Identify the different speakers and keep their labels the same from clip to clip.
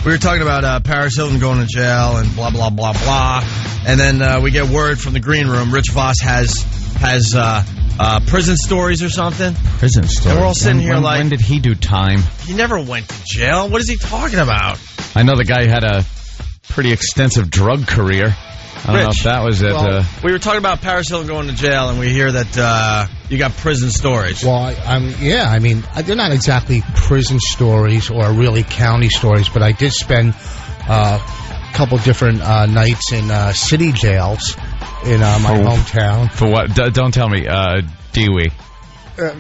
Speaker 1: We were talking about Paris Hilton going to jail and blah, blah, blah, blah. And then we get word from the green room. Rich Vos has prison stories or something.
Speaker 2: Prison stories?
Speaker 1: And we're all sitting here like...
Speaker 2: When did he do time?
Speaker 1: He never went to jail. What is he talking about?
Speaker 2: I know the guy had a pretty extensive drug career. I don't know if that was it.
Speaker 1: Well, we were talking about Paris Hilton going to jail, and we hear that you got prison stories.
Speaker 3: Well, I mean, they're not exactly prison stories or really county stories, but I did spend a couple different nights in city jails in my hometown.
Speaker 2: For what? Don't tell me. Dewey.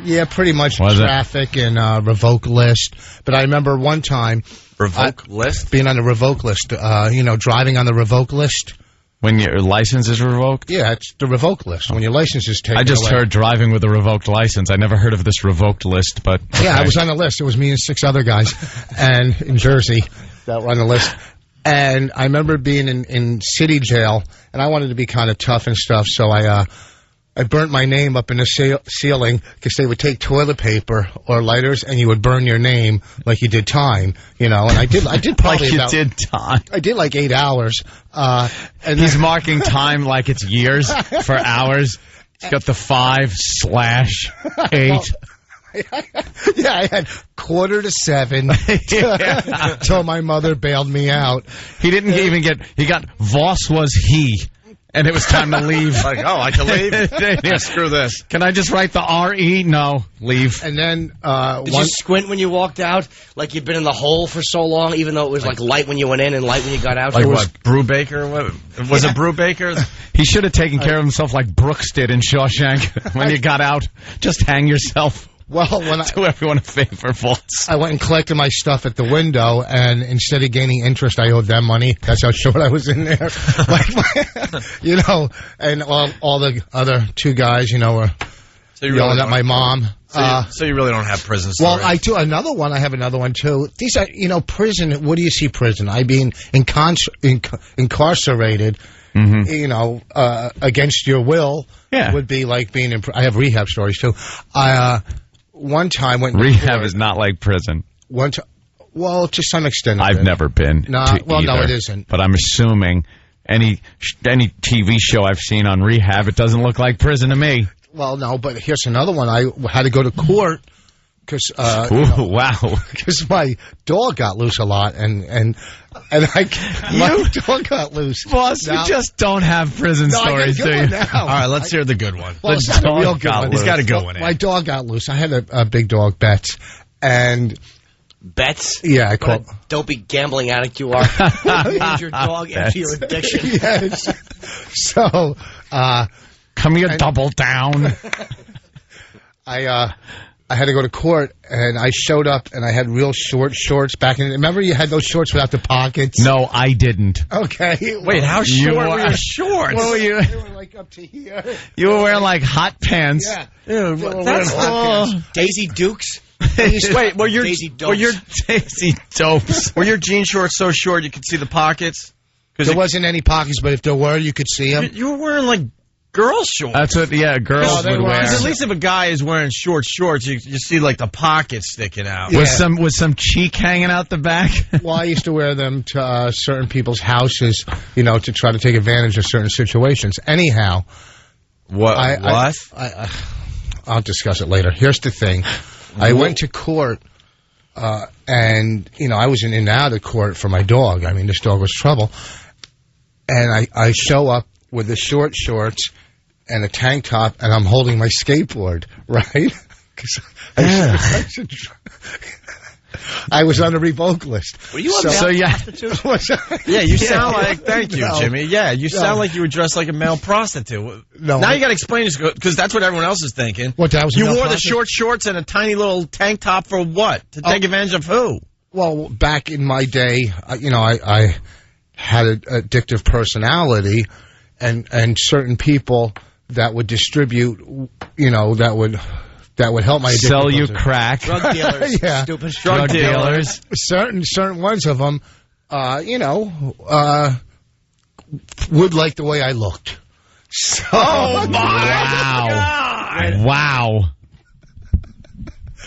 Speaker 3: Yeah, pretty much
Speaker 2: Was
Speaker 3: traffic and revoke list. But I remember one time...
Speaker 1: Revoke list?
Speaker 3: Being on the revoke list. Driving on the revoke list.
Speaker 2: When your license is revoked?
Speaker 3: Yeah, it's the revoke list. When your license is taken away.
Speaker 2: I just heard driving with a revoked license. I never heard of this revoked list, but... Okay.
Speaker 3: Yeah, I was on the list. It was me and 6 other guys and in Jersey that were on the list. And I remember being in city jail, and I wanted to be kind of tough and stuff, so I burnt my name up in the ceiling because they would take toilet paper or lighters and you would burn your name like you did time, and I did probably
Speaker 2: like you did time.
Speaker 3: I did like 8 hours.
Speaker 2: And he's marking time like it's years for hours. He's got the 5/8.
Speaker 3: Well, yeah, I had 6:45 till my mother bailed me out.
Speaker 2: He didn't even he got Voss was he. And it was time to leave.
Speaker 1: Like, oh, I can leave? Yeah, screw this.
Speaker 2: Can I just write the R-E? No, leave.
Speaker 3: And then...
Speaker 4: Did you squint when you walked out? Like you'd been in the hole for so long, even though it was like light when you went in and light when you got out?
Speaker 1: Like what, Brubaker? What, was it Brubaker?
Speaker 2: He should have taken care of himself like Brooks did in Shawshank when you got out. Just hang yourself.
Speaker 3: Well, when
Speaker 2: do everyone a favor, Voss.
Speaker 3: I went and collected my stuff at the window, and instead of gaining interest, I owed them money. That's how short I was in there. And all the other 2 guys, were yelling at my mom.
Speaker 1: So you really don't have prison stories?
Speaker 3: Well, I do another one. I have another one, too. These are, prison. What do you see prison? I mean, incarcerated. Mm-hmm. Against your will.
Speaker 2: Yeah.
Speaker 3: Would be like being in. I have rehab stories, too. One time went...
Speaker 2: Rehab is not like prison.
Speaker 3: Well, to some extent.
Speaker 2: I've never been to either,
Speaker 3: no, it isn't.
Speaker 2: But I'm assuming any TV show I've seen on rehab, it doesn't look like prison to me.
Speaker 3: Well, no, but here's another one. I had to go to court because because my dog got loose a lot, and my dog got loose.
Speaker 2: Boss, you just don't have prison stories, do you?
Speaker 1: All right, let's hear the good one.
Speaker 3: Well,
Speaker 1: He's got a good one.
Speaker 3: My dog got loose. I had a big dog, Betts, and...
Speaker 4: Bets?
Speaker 3: Yeah, I call...
Speaker 4: Don't be gambling addict you are. Named your dog after your addiction.
Speaker 3: Yes. So,
Speaker 2: come here, double down.
Speaker 3: I had to go to court, and I showed up, and I had real short shorts back in. Remember, you had those shorts without the pockets.
Speaker 2: No, I didn't.
Speaker 3: Okay.
Speaker 1: Wait, how short were your shorts?
Speaker 2: What were you?
Speaker 3: They were like up to here.
Speaker 2: You were wearing like hot pants.
Speaker 3: Yeah.
Speaker 1: Dude, that's
Speaker 3: hot pants.
Speaker 4: Daisy Dukes.
Speaker 1: Wait, were your
Speaker 2: Daisy Dopes?
Speaker 1: Were your jean shorts so short you could see the pockets?
Speaker 3: There wasn't any pockets, but if there were, you could see them.
Speaker 1: You were wearing like girl shorts.
Speaker 2: That's what, girls would wear.
Speaker 1: At least if a guy is wearing short shorts, you see like the pockets sticking out.
Speaker 3: Yeah.
Speaker 2: With some cheek hanging out the back.
Speaker 3: Well, I used to wear them to certain people's houses, to try to take advantage of certain situations. Anyhow,
Speaker 1: what?
Speaker 3: I'll discuss it later. Here's the thing: I went to court, and I was in and out of court for my dog. I mean, this dog was trouble, and I show up with the short shorts and a tank top, and I'm holding my skateboard, right? I was on the revoke list.
Speaker 4: Were you a male prostitute?
Speaker 1: Yeah, you sound like... Thank you, Jimmy. Yeah, you sound like you were dressed like a male prostitute.
Speaker 3: No.
Speaker 1: Now you got to explain this, because that's what everyone else is thinking.
Speaker 3: What, that was
Speaker 1: you wore the short shorts and a tiny little tank top for what? To take advantage of who?
Speaker 3: Well, back in my day, I had an addictive personality, and certain people that would distribute, that would help my addiction.
Speaker 2: Sell you crack.
Speaker 4: Drug dealers.
Speaker 3: Yeah.
Speaker 4: Stupid
Speaker 2: drug dealers.
Speaker 3: Certain ones of them, would like the way I looked. So,
Speaker 1: oh, my
Speaker 2: wow.
Speaker 1: God.
Speaker 2: Wow.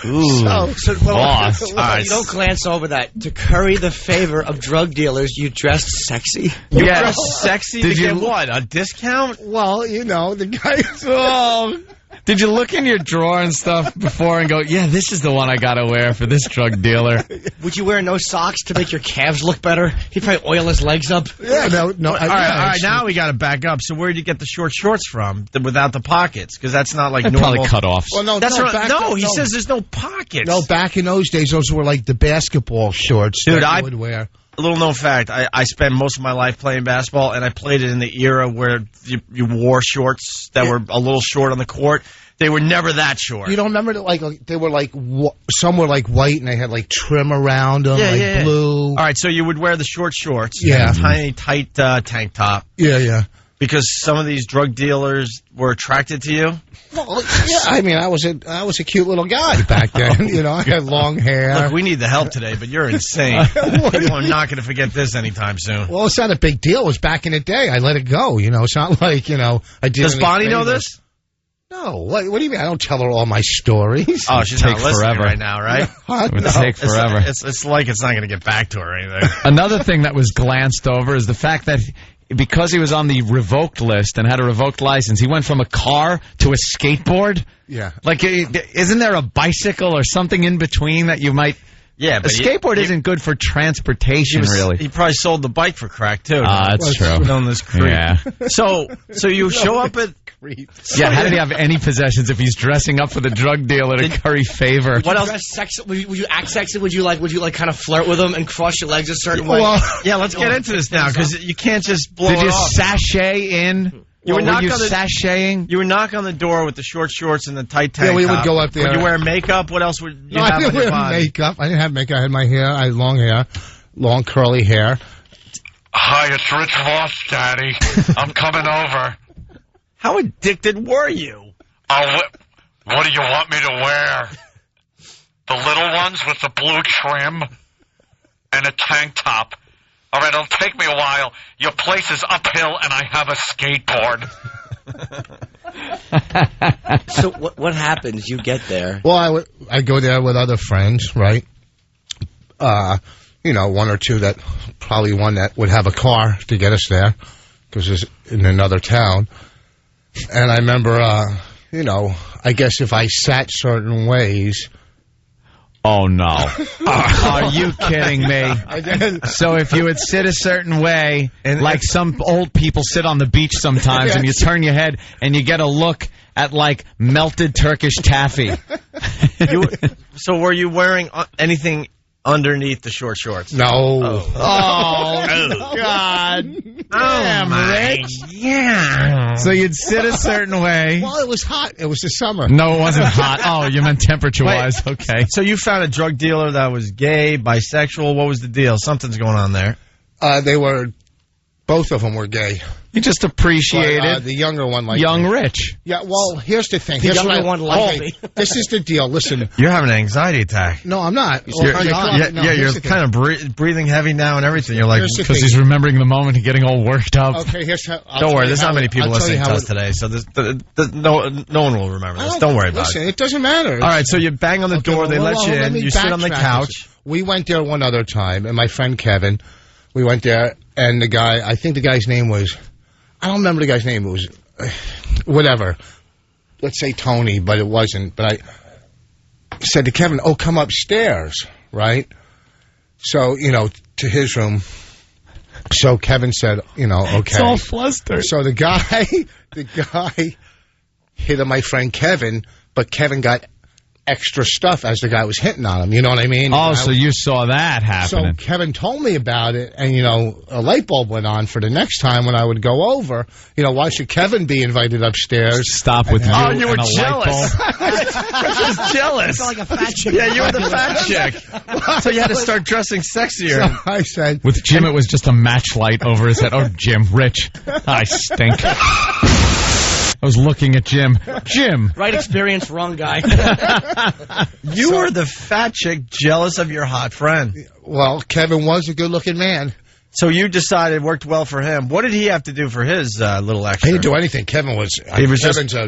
Speaker 2: Ooh, boss.
Speaker 4: All right. You don't glance over that. To curry the favor of drug dealers, you dressed sexy.
Speaker 1: You dressed sexy
Speaker 2: Did
Speaker 1: to
Speaker 2: you-
Speaker 1: get what? A discount?
Speaker 3: Well, you know, the guy.
Speaker 2: Oh. Did you look in your drawer and stuff before and go, yeah, this is the one I gotta wear for this drug dealer?
Speaker 4: Would you wear no socks to make your calves look better? He'd probably oil his legs up.
Speaker 3: Yeah, no.
Speaker 1: All right. Now we got to back up. So where did you get the short shorts from without the pockets? Because that's not like
Speaker 2: They're
Speaker 1: normal.
Speaker 2: probably cut-offs.
Speaker 3: Well, no,
Speaker 1: That's
Speaker 3: no,
Speaker 1: right.
Speaker 3: back
Speaker 1: No,
Speaker 3: then-
Speaker 1: he says there's no pockets.
Speaker 3: No, back in those days, those were like the basketball shorts
Speaker 1: Dude,
Speaker 3: that
Speaker 1: I
Speaker 3: you would wear.
Speaker 1: A little known fact, I spent most of my life playing basketball, and I played it in the era where you wore shorts that were a little short on the court. They were never that short.
Speaker 3: You don't remember that? Like they were like some were like white and they had like trim around them, blue.
Speaker 1: All right, so you would wear the short shorts,
Speaker 3: Yeah.
Speaker 1: and a tiny, tight tank top,
Speaker 3: Yeah.
Speaker 1: because some of these drug dealers were attracted to you.
Speaker 3: Well, yeah. I mean, I was a cute little guy back then. You know, I had long hair.
Speaker 1: Look, we need the help today, but you're insane. People are not going to forget this anytime soon.
Speaker 3: Well, it's not a big deal. It was back in the day. I let it go. You know, it's not like I did.
Speaker 1: Does Bonnie know this?
Speaker 3: No. What do you mean? I don't tell her all my stories.
Speaker 1: Oh, she's
Speaker 2: Take
Speaker 1: not listening
Speaker 2: forever.
Speaker 1: right now, right?
Speaker 3: Huh?
Speaker 2: It would
Speaker 3: No.
Speaker 2: take forever.
Speaker 1: It's like it's not going to get back to her or anything.
Speaker 2: Another thing that was glanced over is the fact that because he was on the revoked list and had a revoked license, he went from a car to a skateboard.
Speaker 3: Yeah.
Speaker 2: Like, isn't there a bicycle or something in between that you might...
Speaker 1: Yeah,
Speaker 2: A
Speaker 1: but
Speaker 2: skateboard isn't good for transportation, really.
Speaker 1: He probably sold the bike for crack too.
Speaker 2: That's true.
Speaker 1: On this creep.
Speaker 2: Yeah.
Speaker 1: So you show up at.
Speaker 2: Yeah, how did he have any possessions if he's dressing up for the drug dealer to curry favor?
Speaker 4: What else? Would you act sexy? Would you like kind of flirt with him and cross your legs a certain way?
Speaker 3: Well,
Speaker 1: Yeah, let's get into this now because you can't just blow
Speaker 2: Did
Speaker 1: it
Speaker 2: you
Speaker 1: off.
Speaker 2: sashay in?
Speaker 1: You would
Speaker 2: were
Speaker 1: knock
Speaker 2: you
Speaker 1: on the-
Speaker 2: sashaying?
Speaker 1: You would knock on the door with the short shorts and the tight tank
Speaker 3: Yeah, we would
Speaker 1: top.
Speaker 3: go up there.
Speaker 1: Would you wear makeup? What else would you
Speaker 3: no, I
Speaker 1: have
Speaker 3: didn't
Speaker 1: on your
Speaker 3: wear
Speaker 1: body?
Speaker 3: makeup. I didn't have makeup. I had my hair. I had long hair, long curly hair.
Speaker 5: Hi, it's Rich Vos, Daddy. I'm coming over.
Speaker 1: How addicted were you?
Speaker 5: Oh, what do you want me to wear? The little ones with the blue trim and a tank top. All right, it'll take me a while. Your place is uphill, and I have a skateboard.
Speaker 4: So what happens? You get there.
Speaker 3: Well, I go there with other friends, right? One or two probably one that would have a car to get us there because it's in another town. And I remember, I guess if I sat certain ways.
Speaker 2: Oh, no. Are you kidding me?
Speaker 3: I did.
Speaker 2: So if you would sit a certain way, like some old people sit on the beach sometimes, and you turn your head and you get a look at, like, melted Turkish taffy.
Speaker 1: So were you wearing anything underneath the short shorts?
Speaker 3: No.
Speaker 2: Oh, God. Damn, Rich.
Speaker 1: Yeah.
Speaker 2: So you'd sit a certain way.
Speaker 3: Well, it was hot. It was the summer.
Speaker 2: No, it wasn't hot. Oh, you meant temperature-wise. Okay.
Speaker 1: So you found a drug dealer that was gay, bisexual. What was the deal? Something's going on there.
Speaker 3: Both of them were gay.
Speaker 2: You just appreciated
Speaker 3: But, the younger one liked
Speaker 2: young
Speaker 3: me.
Speaker 2: Rich.
Speaker 3: Yeah, well, here's the thing.
Speaker 4: The
Speaker 3: Here's
Speaker 4: younger
Speaker 3: what
Speaker 4: one liked me.
Speaker 3: This is the deal. Listen.
Speaker 1: You're having an anxiety attack.
Speaker 3: No, I'm not.
Speaker 1: You're kind of breathing heavy now and everything. You're like,
Speaker 3: Here's the
Speaker 2: Because
Speaker 3: thing.
Speaker 2: he's remembering the moment and getting all worked up.
Speaker 3: Okay, here's how.
Speaker 1: don't worry. There's not many people listening to us today, so no one will remember this. Don't worry about
Speaker 3: Listen,
Speaker 1: it.
Speaker 3: it doesn't matter.
Speaker 1: All right, so you bang on the door. They let you in. You sit on the couch.
Speaker 3: We went there one other time, and my friend Kevin, we went there, and I think the guy's name was, I don't remember the guy's name. It was, whatever. Let's say Tony, but it wasn't. But I said to Kevin, "Oh, come upstairs," right? So, to his room. So Kevin said, okay.
Speaker 2: It's all flustered.
Speaker 3: So the guy hit on my friend Kevin, but Kevin got extra stuff as the guy was hitting on him. You know what I mean?
Speaker 2: Oh, so you saw that
Speaker 3: So
Speaker 2: happening.
Speaker 3: Kevin told me about it, and, a light bulb went on for the next time when I would go over. Why should Kevin be invited upstairs?
Speaker 2: Stop with you
Speaker 1: Oh, you were
Speaker 2: and a
Speaker 1: jealous.
Speaker 2: light bulb.
Speaker 1: Rich was jealous.
Speaker 4: Like a fat chick.
Speaker 1: Yeah, you were the fat chick. So you had to start dressing sexier.
Speaker 3: So I said,
Speaker 2: With Jim, it was just a match light over his head. Oh, Jim, Rich, I stink. I was looking at Jim. Jim.
Speaker 4: Right experience, wrong guy.
Speaker 1: You were the fat chick jealous of your hot friend.
Speaker 3: well, Kevin was a good-looking man.
Speaker 1: So you decided it worked well for him. What did he have to do for his little extra?
Speaker 3: He didn't do anything. Kevin was.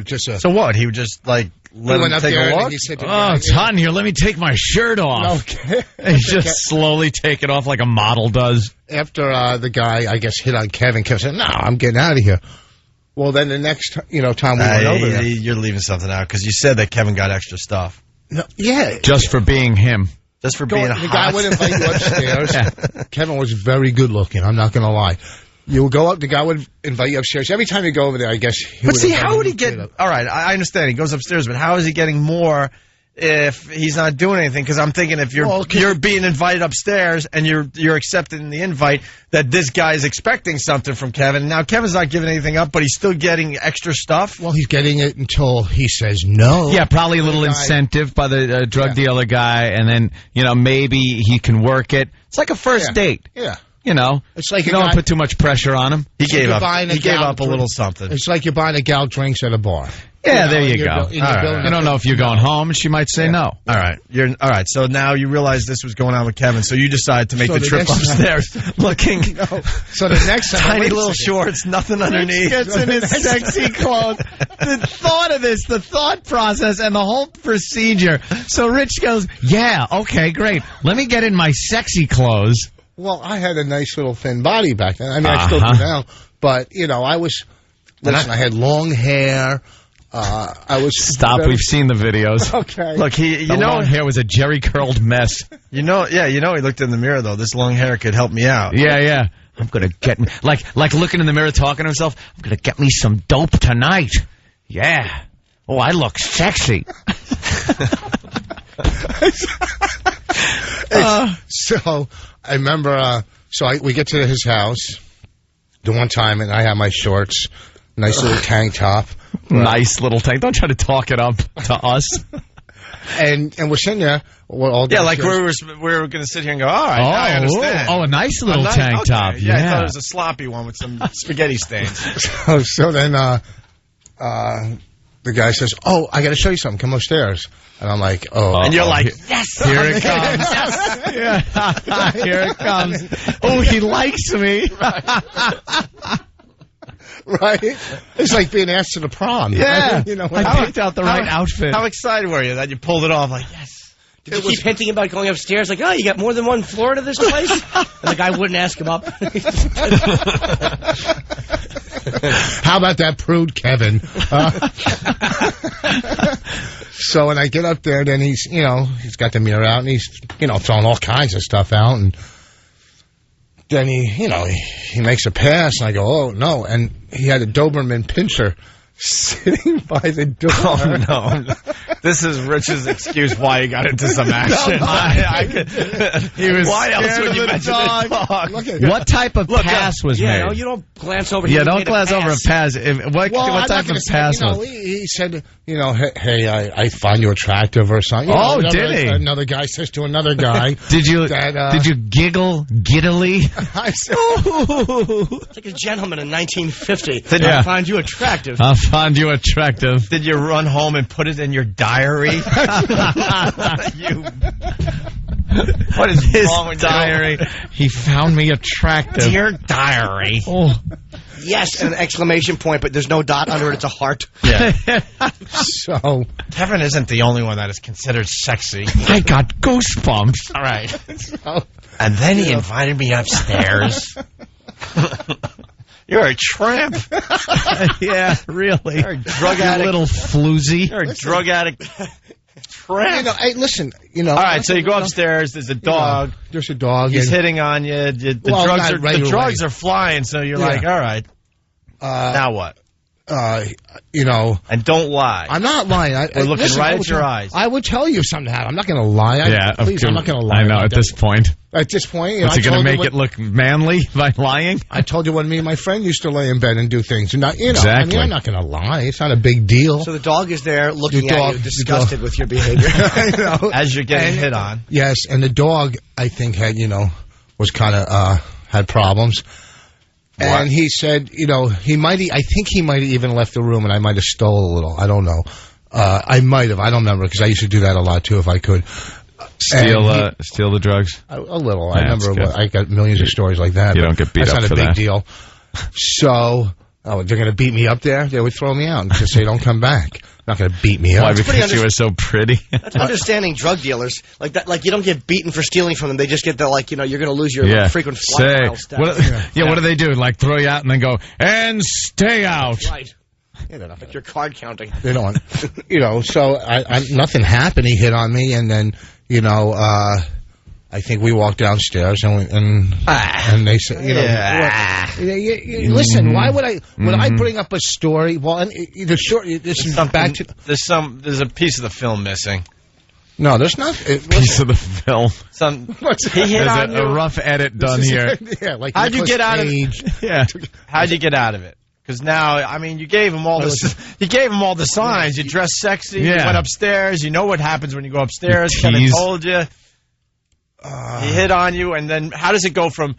Speaker 3: Just a.
Speaker 1: So what? He would just like let him take a look.
Speaker 2: Oh, it's hot in here. Let me take my shirt off.
Speaker 3: Okay.
Speaker 2: He just slowly take it off like a model does.
Speaker 3: After the guy, I guess, hit on Kevin said, "No, I'm getting out of here." Well, then the next, time we went over there,
Speaker 1: you're leaving something out because you said that Kevin got extra stuff.
Speaker 3: No, yeah,
Speaker 2: just for being him.
Speaker 1: Just for being hot.
Speaker 3: The guy would invite you upstairs. Yeah. Kevin was very good looking. I'm not going to lie. You would go up. The guy would invite you upstairs. Every time you go over there, I guess.
Speaker 1: How would he get? All right, I understand. He goes upstairs, but how is he getting more if he's not doing anything? Because I'm thinking if you're being invited upstairs and you're accepting the invite, that this guy's expecting something from Kevin. Now Kevin's not giving anything up, but he's still getting extra stuff.
Speaker 3: Well, he's getting it until he says no.
Speaker 2: Yeah, probably a little incentive by the drug dealer guy, and then maybe he can work it. It's like a first date.
Speaker 3: Yeah.
Speaker 2: It's like you don't put too much pressure on him.
Speaker 1: He gave up. He gave up a little something.
Speaker 3: It's like you're buying a gal drinks at a bar.
Speaker 2: Yeah, there you go. You don't know if you're going home, and she might say no.
Speaker 1: All right. So now you realize this was going on with Kevin, so you decide to make the trip upstairs, looking.
Speaker 3: So the next time,
Speaker 1: tiny little shorts, nothing underneath.
Speaker 2: Gets in his sexy clothes. The thought of this, the thought process, and the whole procedure. So Rich goes, "Yeah, okay, great. Let me get in my sexy clothes."
Speaker 3: Well, I had a nice little thin body back then. I mean, I still do now, but I was. Listen, I had long hair. I was.
Speaker 2: Stop. We've seen the videos.
Speaker 3: Okay.
Speaker 1: Look, the
Speaker 2: long hair was a jerry curled mess.
Speaker 1: He looked in the mirror though. This long hair could help me out.
Speaker 2: Yeah. I'm gonna get me like looking in the mirror, talking to himself. I'm gonna get me some dope tonight. Yeah. Oh, I look sexy.
Speaker 3: So I remember. We get to his house the one time, and I have my shorts, nice little tank top.
Speaker 2: Nice little tank. Don't try to talk it up to us.
Speaker 3: And we're sitting there.
Speaker 1: We were going to sit here and go, all right, I understand.
Speaker 2: Oh, a nice little tank top.
Speaker 1: Yeah, I thought it was a sloppy one with some spaghetti stains.
Speaker 3: So then the guy says, "Oh, I got to show you something. Come upstairs." And I'm like, "Oh."
Speaker 1: And you're like, "Yes,
Speaker 2: here it comes." Yes. Here it comes. Oh, he likes me.
Speaker 3: Right? It's like being asked to the prom.
Speaker 2: Yeah.
Speaker 3: Right?
Speaker 2: I picked out the right outfit.
Speaker 1: How excited were you that you pulled it off? Like, yes.
Speaker 4: Did you keep hinting about going upstairs? Like, you got more than one floor to this place? And the guy wouldn't ask him up.
Speaker 3: How about that prude Kevin? So when I get up there, then he's got the mirror out and he's, throwing all kinds of stuff out. And then he makes a pass and I go, "Oh, no." And he had a Doberman pinscher sitting by the door.
Speaker 1: Oh, no. This is Rich's excuse why he got into some action. Why else would you mention dog?
Speaker 2: What type of pass was made?
Speaker 4: You don't glance over.
Speaker 2: Yeah, don't glance over a pass. What type of pass was?
Speaker 3: He said, "Hey, I find you attractive" or something.
Speaker 2: Did he?
Speaker 3: Another guy says to another guy.
Speaker 2: Did you giggle giddily?
Speaker 3: I said,
Speaker 4: it's like a gentleman in 1950. I find you attractive.
Speaker 2: I find you attractive.
Speaker 1: Did you run home and put it in your diary? What is wrong with
Speaker 2: diary? He found me attractive.
Speaker 1: Dear diary.
Speaker 2: Oh.
Speaker 4: Yes, and an exclamation point, but there's no dot under it. It's a heart.
Speaker 1: Yeah.
Speaker 3: So
Speaker 1: Kevin isn't the only one that is considered sexy.
Speaker 2: I got goosebumps.
Speaker 1: All right. And then he invited me upstairs. You're a tramp.
Speaker 2: Yeah, really.
Speaker 1: You're a drug addict.
Speaker 2: Little floozy.
Speaker 1: You're a drug addict. Tramp.
Speaker 3: hey, listen.
Speaker 1: All right, so you go upstairs. There's a dog.
Speaker 3: There's a dog.
Speaker 1: He's hitting on you. The drugs are flying. So you're like, all right. Now what?
Speaker 3: And
Speaker 1: don't lie.
Speaker 3: I'm not lying.
Speaker 1: We're looking right at your eyes.
Speaker 3: I would tell you something. I'm not going to lie. I'm not going to lie.
Speaker 2: I know. At this point.
Speaker 3: At this point,
Speaker 2: is he going to make it look manly by lying?
Speaker 3: I told you when me and my friend used to lay in bed and do things.
Speaker 2: Exactly.
Speaker 3: I'm not going to lie. It's not a big deal.
Speaker 4: So the dog is there looking at you, disgusted with your behavior.
Speaker 1: As you're getting hit on.
Speaker 3: Yes, and the dog, I think, had, was kind of, had problems. What? And he said, I think he might have even left the room and I might have stole a little. I don't know. I might have. I don't remember because I used to do that a lot too if I could.
Speaker 2: Steal the drugs?
Speaker 3: A little.
Speaker 2: Yeah,
Speaker 3: I remember I got millions of stories like that.
Speaker 2: You don't get beat
Speaker 3: that's
Speaker 2: up
Speaker 3: not
Speaker 2: for
Speaker 3: a big
Speaker 2: that.
Speaker 3: deal. So, they're going to beat me up there? They would throw me out and just say, don't come back. Not going to beat me up.
Speaker 2: Why, because you were so pretty?
Speaker 4: That's understanding drug dealers. Like that, like you don't get beaten for stealing from them. They just get the, like, you're going to lose your frequent flyer mile status.
Speaker 2: What do they do? Like throw you out and then go, and stay out.
Speaker 4: Right. Yeah, they're not like your card counting.
Speaker 3: They don't. So nothing happened. He hit on me, and then, I think we walked downstairs and they said, listen, why would I bring up a story? Well, and the story, this is back to,
Speaker 1: there's a piece of the film missing.
Speaker 3: No, there's not.
Speaker 2: Piece of the film.
Speaker 1: He hit on
Speaker 2: a rough edit done here.
Speaker 3: Yeah, like
Speaker 1: how'd you get out of
Speaker 3: it?
Speaker 1: Yeah. How'd you get out of it? Because now, I mean, you gave him all the signs. You dressed sexy. You went upstairs. You know what happens when you go upstairs. Kevin told you. He hit on you, and then how does it go from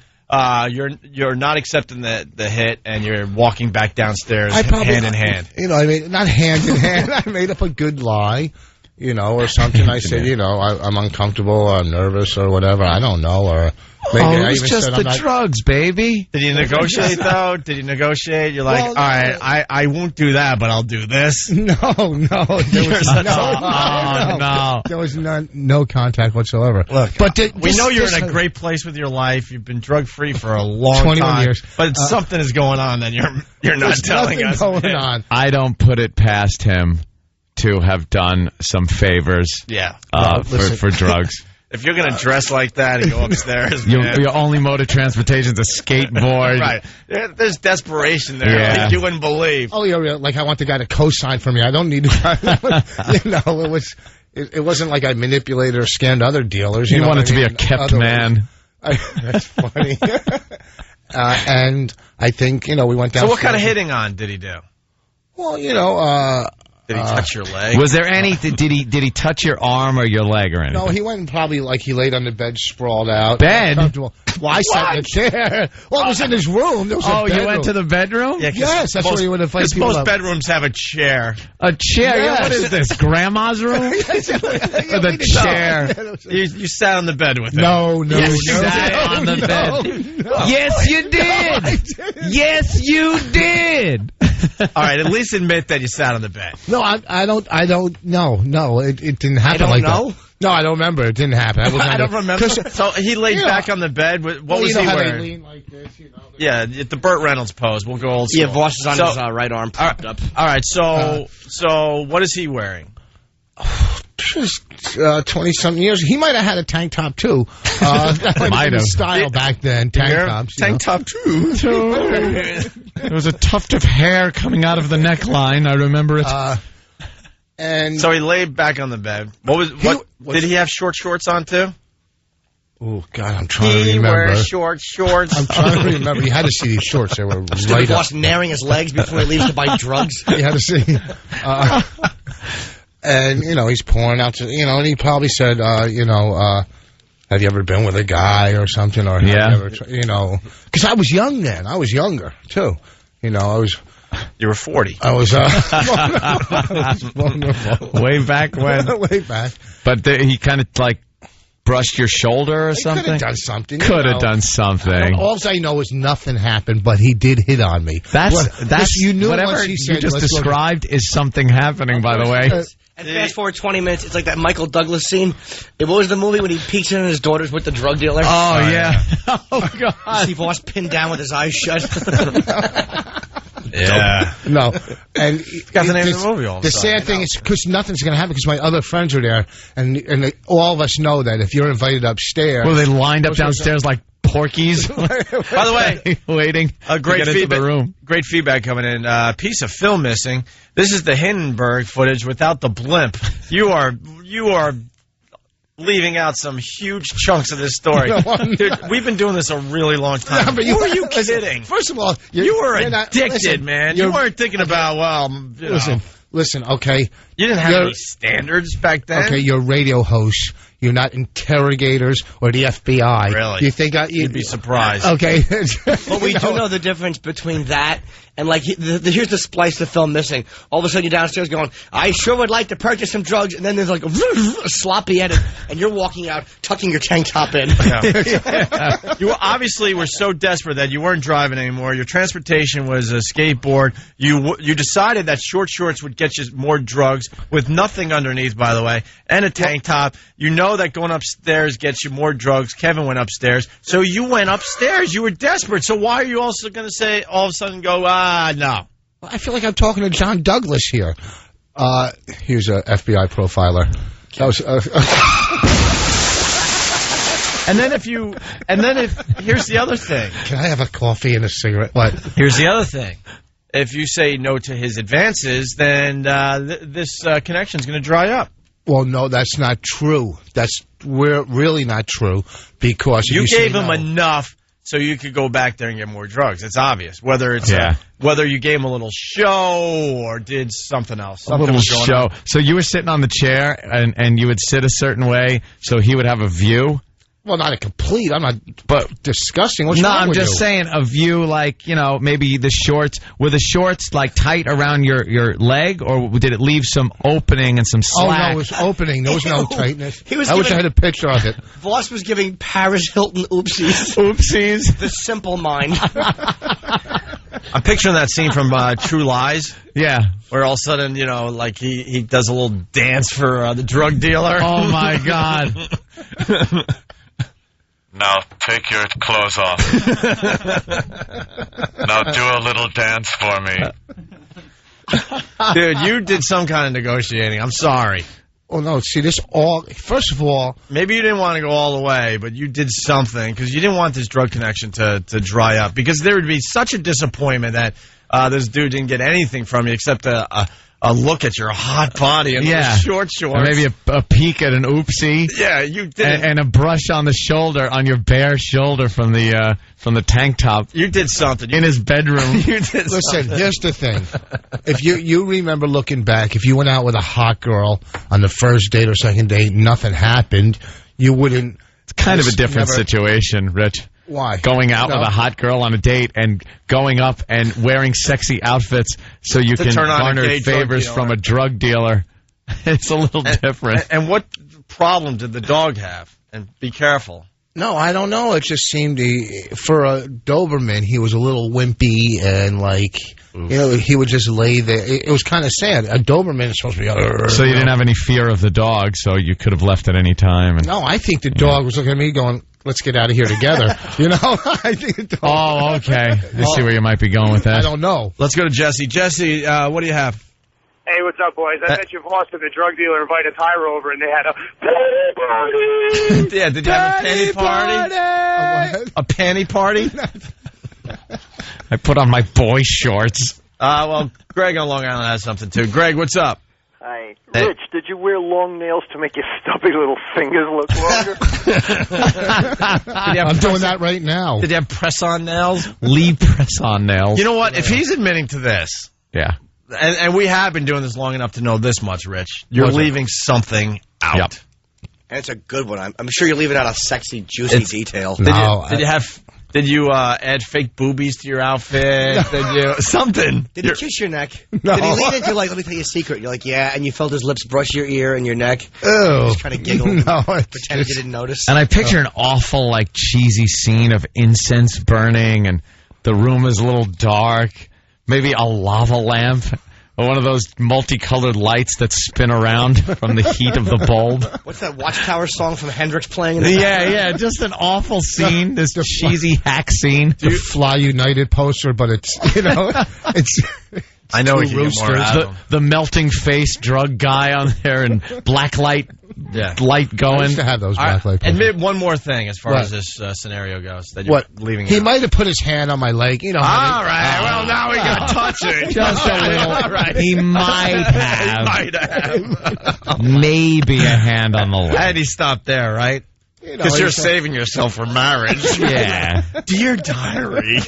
Speaker 1: you're not accepting the hit and you're walking back downstairs hand in hand?
Speaker 3: I mean, not hand in hand. I made up a good lie, or something. I said, I'm uncomfortable or nervous or whatever. I don't know. Or maybe
Speaker 2: it was just the drugs, baby.
Speaker 1: Did you negotiate, though? Did you negotiate? You're like, all right, I won't do that, but I'll do this.
Speaker 3: No. There was no contact whatsoever. Look, but
Speaker 1: we know you're in a great place with your life. You've been drug-free for a long
Speaker 3: 21 years.
Speaker 1: But something is going on that you're not telling us.
Speaker 3: Going on.
Speaker 2: I don't put it past him to have done some favors for drugs.
Speaker 1: If you're going to dress like that and go upstairs,
Speaker 2: your only mode of transportation is a skateboard.
Speaker 1: Right. There's desperation there.
Speaker 2: Yeah.
Speaker 1: Like you wouldn't believe.
Speaker 3: Oh, yeah, like I want the guy to co-sign for me. I don't need to. It wasn't like I manipulated or scammed other dealers.
Speaker 2: You wanted to be a kept man.
Speaker 3: That's funny. And I think, we went down.
Speaker 1: So what kind of hitting on did he do?
Speaker 3: Well,
Speaker 1: did he touch your leg?
Speaker 2: Was there anything? Did he touch your arm or your leg or anything?
Speaker 3: No, he went and probably he laid on the bed, sprawled out.
Speaker 2: Bed?
Speaker 3: Well, I sat in a chair. Well, it was in his room. There was a bedroom.
Speaker 2: You went to the bedroom?
Speaker 3: Yeah, yes, that's where you would have played people
Speaker 1: most
Speaker 3: up.
Speaker 1: bedrooms have a chair.
Speaker 2: A chair?
Speaker 3: Yes.
Speaker 2: Yeah, what is this? Grandma's room? Or the chair?
Speaker 1: You sat on the bed with him.
Speaker 3: No.
Speaker 2: Sat on the bed.
Speaker 3: No.
Speaker 2: Yes, you did. Yes, you did.
Speaker 1: All right, at least admit that you sat on the bed.
Speaker 3: No, I don't. No, it didn't happen
Speaker 4: I don't
Speaker 3: like
Speaker 4: know?
Speaker 3: that. No, I don't remember. It didn't happen.
Speaker 1: I don't remember. So he laid back on the bed. What was he wearing?
Speaker 3: Lean like this,
Speaker 1: Yeah, the Burt Reynolds pose. We'll go old school.
Speaker 4: Yeah, Vos is on his right arm propped up.
Speaker 1: All right, so what is he wearing?
Speaker 3: Just 20-something years. He might have had a tank top too. That might have been style back then. Tank tops.
Speaker 1: Tank top too.
Speaker 2: There was a tuft of hair coming out of the neckline. I remember it.
Speaker 3: And
Speaker 1: so he laid back on the bed. Did he have short shorts on too?
Speaker 3: Oh God, I'm trying to remember.
Speaker 1: He wears short shorts.
Speaker 3: I'm trying to remember. You had to see these shorts. They were right
Speaker 4: Vos naring his legs before he leaves to buy drugs.
Speaker 3: You had to see. And he's pouring out. And he probably said, have you ever been with a guy or something? Or have you ever, because I was young then. I was younger too.
Speaker 1: You were 40.
Speaker 3: I was
Speaker 2: way back when.
Speaker 3: Way back.
Speaker 2: But he kind of brushed your shoulder or something?
Speaker 3: Could have done something.
Speaker 2: Could have done something.
Speaker 3: All I know is nothing happened, but he did hit on me.
Speaker 2: That's
Speaker 3: you knew
Speaker 2: whatever
Speaker 3: you
Speaker 2: just described is something happening, by the way.
Speaker 4: And fast forward 20 minutes, it's like that Michael Douglas scene. What was the movie when he peeks in on his daughters with the drug dealer?
Speaker 2: Oh, yeah. Oh, God.
Speaker 4: See Vos pinned down with his eyes shut.
Speaker 1: Yeah.
Speaker 3: No. And
Speaker 1: got the name of the movie all
Speaker 3: the sad thing is because nothing's going to happen because my other friends are there, and all of us know that if you're invited upstairs.
Speaker 2: Well, they lined up downstairs like porkies.
Speaker 1: By the way,
Speaker 2: waiting
Speaker 1: a great
Speaker 2: to get into the room.
Speaker 1: Great feedback coming in. Piece of film missing. This is the Hindenburg footage without the blimp. You are leaving out some huge chunks of this story. Dude, we've been doing this a really long time.
Speaker 3: No, but
Speaker 1: Who are you kidding?
Speaker 3: First of all,
Speaker 1: you were addicted, man. You weren't thinking about,
Speaker 3: Listen, okay.
Speaker 1: You didn't have any standards back then.
Speaker 3: Okay, you're radio hosts. You're not interrogators or the FBI.
Speaker 1: Really?
Speaker 3: You think
Speaker 1: you'd be surprised?
Speaker 3: Okay.
Speaker 4: But we do know the difference between that and, like, here's the splice of film missing. All of a sudden you're downstairs going, I sure would like to purchase some drugs, and then there's like a sloppy edit, and you're walking out tucking your tank top in.
Speaker 1: Yeah. You obviously were so desperate that you weren't driving anymore. Your transportation was a skateboard. You decided that short shorts would get you more drugs with nothing underneath, by the way, and a tank top. You know that going upstairs gets you more drugs. Kevin went upstairs. So you went upstairs. You were desperate. So why are you also going to say all of a sudden go, no?
Speaker 3: I feel like I'm talking to John Douglas here. Here's a FBI profiler. That was.
Speaker 1: Here's the other thing.
Speaker 3: Can I have a coffee and a cigarette? What?
Speaker 1: Here's the other thing. If you say no to his advances, then this connection's going to dry up.
Speaker 3: Well, no, that's not true. We're really not true because
Speaker 1: you gave him enough so you could go back there and get more drugs. It's obvious. Whether it's whether you gave him a little show or did something else.
Speaker 2: A little show. So you were sitting on the chair and you would sit a certain way so he would have a view?
Speaker 3: Well, not a complete. I'm not disgusting. What's
Speaker 2: no,
Speaker 3: wrong
Speaker 2: I'm
Speaker 3: with
Speaker 2: just
Speaker 3: you?
Speaker 2: saying a view like, maybe the shorts. Were the shorts like tight around your leg, or did it leave some opening and some slack?
Speaker 3: Oh, no, it was opening. There was no tightness.
Speaker 4: I wish
Speaker 3: I had a picture of it.
Speaker 4: Voss was giving Paris Hilton oopsies.
Speaker 2: Oopsies.
Speaker 4: The simple mind.
Speaker 1: I'm picturing that scene from True Lies.
Speaker 2: Yeah.
Speaker 1: Where all of a sudden, like he does a little dance for the drug dealer.
Speaker 2: Oh, my God.
Speaker 5: Now take your clothes off. Now do a little dance for me.
Speaker 1: Dude, you did some kind of negotiating. I'm sorry.
Speaker 3: Oh, no. See, first of all,
Speaker 1: maybe you didn't want to go all the way, but you did something because you didn't want this drug connection to dry up, because there would be such a disappointment that this dude didn't get anything from you except a look at your hot body and short shorts.
Speaker 2: Or maybe a peek at an oopsie.
Speaker 1: Yeah, you did.
Speaker 2: And a brush on the shoulder, on your bare shoulder from the tank top.
Speaker 1: You did something.
Speaker 2: In his bedroom.
Speaker 1: You did
Speaker 3: Listen,
Speaker 1: something.
Speaker 3: Here's the thing. If you remember looking back, if you went out with a hot girl on the first date or second date, nothing happened, you wouldn't.
Speaker 2: It's kind of a different situation, Rich.
Speaker 3: Why?
Speaker 2: Going out with a hot girl on a date and going up and wearing sexy outfits so you can garner favors from a drug dealer. It's a little different.
Speaker 1: And what problem did the dog have? And be careful.
Speaker 3: No, I don't know. It just seemed for a Doberman, he was a little wimpy and he would just lay there. It was kind of sad. A Doberman is supposed to be.
Speaker 2: So you didn't have any fear of the dog, so you could have left at any time.
Speaker 3: No, I think the dog was looking at me going, let's get out of here together. I think the dog.
Speaker 2: Oh, okay. You see where you might be going with that?
Speaker 3: I don't know.
Speaker 1: Let's go to Jesse. Jesse, what do you have?
Speaker 6: Hey, what's up, boys? I bet you've lost and the drug dealer invited Tyra over and they had a panty party.
Speaker 1: Yeah, did you have a panty party? A panty party?
Speaker 2: I put on my boy shorts.
Speaker 1: Well, Greg on Long Island has something, too. Greg, what's up?
Speaker 6: Hi. Rich, did you wear long nails to make your stubby little fingers look longer?
Speaker 3: I'm doing that right now.
Speaker 1: Did you have press-on nails?
Speaker 2: Lee press-on nails.
Speaker 1: You know what? If he's admitting to this...
Speaker 2: Yeah.
Speaker 1: And we have been doing this long enough to know this much, Rich. You're leaving something out.
Speaker 2: Yep.
Speaker 4: And it's a good one. I'm sure you're leaving out a sexy, juicy detail.
Speaker 1: Did you add fake boobies to your outfit? Did you something?
Speaker 4: Did he kiss your neck?
Speaker 3: No.
Speaker 4: Did he lean into let me tell you a secret? You're like, yeah, and you felt his lips brush your ear and your neck.
Speaker 3: Ew.
Speaker 4: Just kind of giggle.
Speaker 3: No,
Speaker 4: pretend you didn't notice.
Speaker 2: And I picture an awful, cheesy scene of incense burning, and the room is a little dark. Maybe a lava lamp. Or one of those multicolored lights that spin around from the heat of the bulb.
Speaker 4: What's that Watchtower song from Hendrix playing in the
Speaker 2: Yeah, just an awful scene, this cheesy hack scene.
Speaker 3: The Fly United poster, but it's, it's
Speaker 1: I know we can get more out of them.
Speaker 2: The melting face drug guy on there and black light light going.
Speaker 3: I used to have those black light posters.
Speaker 1: Admit one more thing as far as this scenario goes that you're leaving
Speaker 3: He
Speaker 1: out.
Speaker 3: might have put his hand on my leg.
Speaker 1: All right. Well, now we got touching.
Speaker 2: Just a little.
Speaker 1: All right.
Speaker 2: He might have. Maybe a hand on the leg.
Speaker 1: And he stopped there, right? Because you're saving yourself for marriage.
Speaker 2: Yeah.
Speaker 1: Dear diary.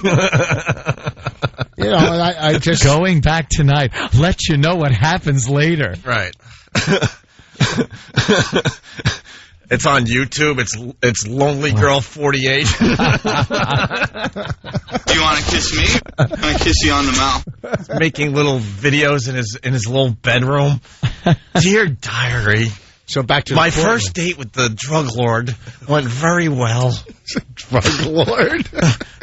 Speaker 3: You know, and I just...
Speaker 2: Going back tonight, let you know what happens later.
Speaker 1: Right. It's on YouTube. It's Lonely Girl 48.
Speaker 7: Do you want to kiss me? I want to kiss you on the mouth.
Speaker 1: Making little videos in his little bedroom. Dear diary.
Speaker 3: So back to
Speaker 1: my first date with the drug lord went very well.
Speaker 3: Drug lord?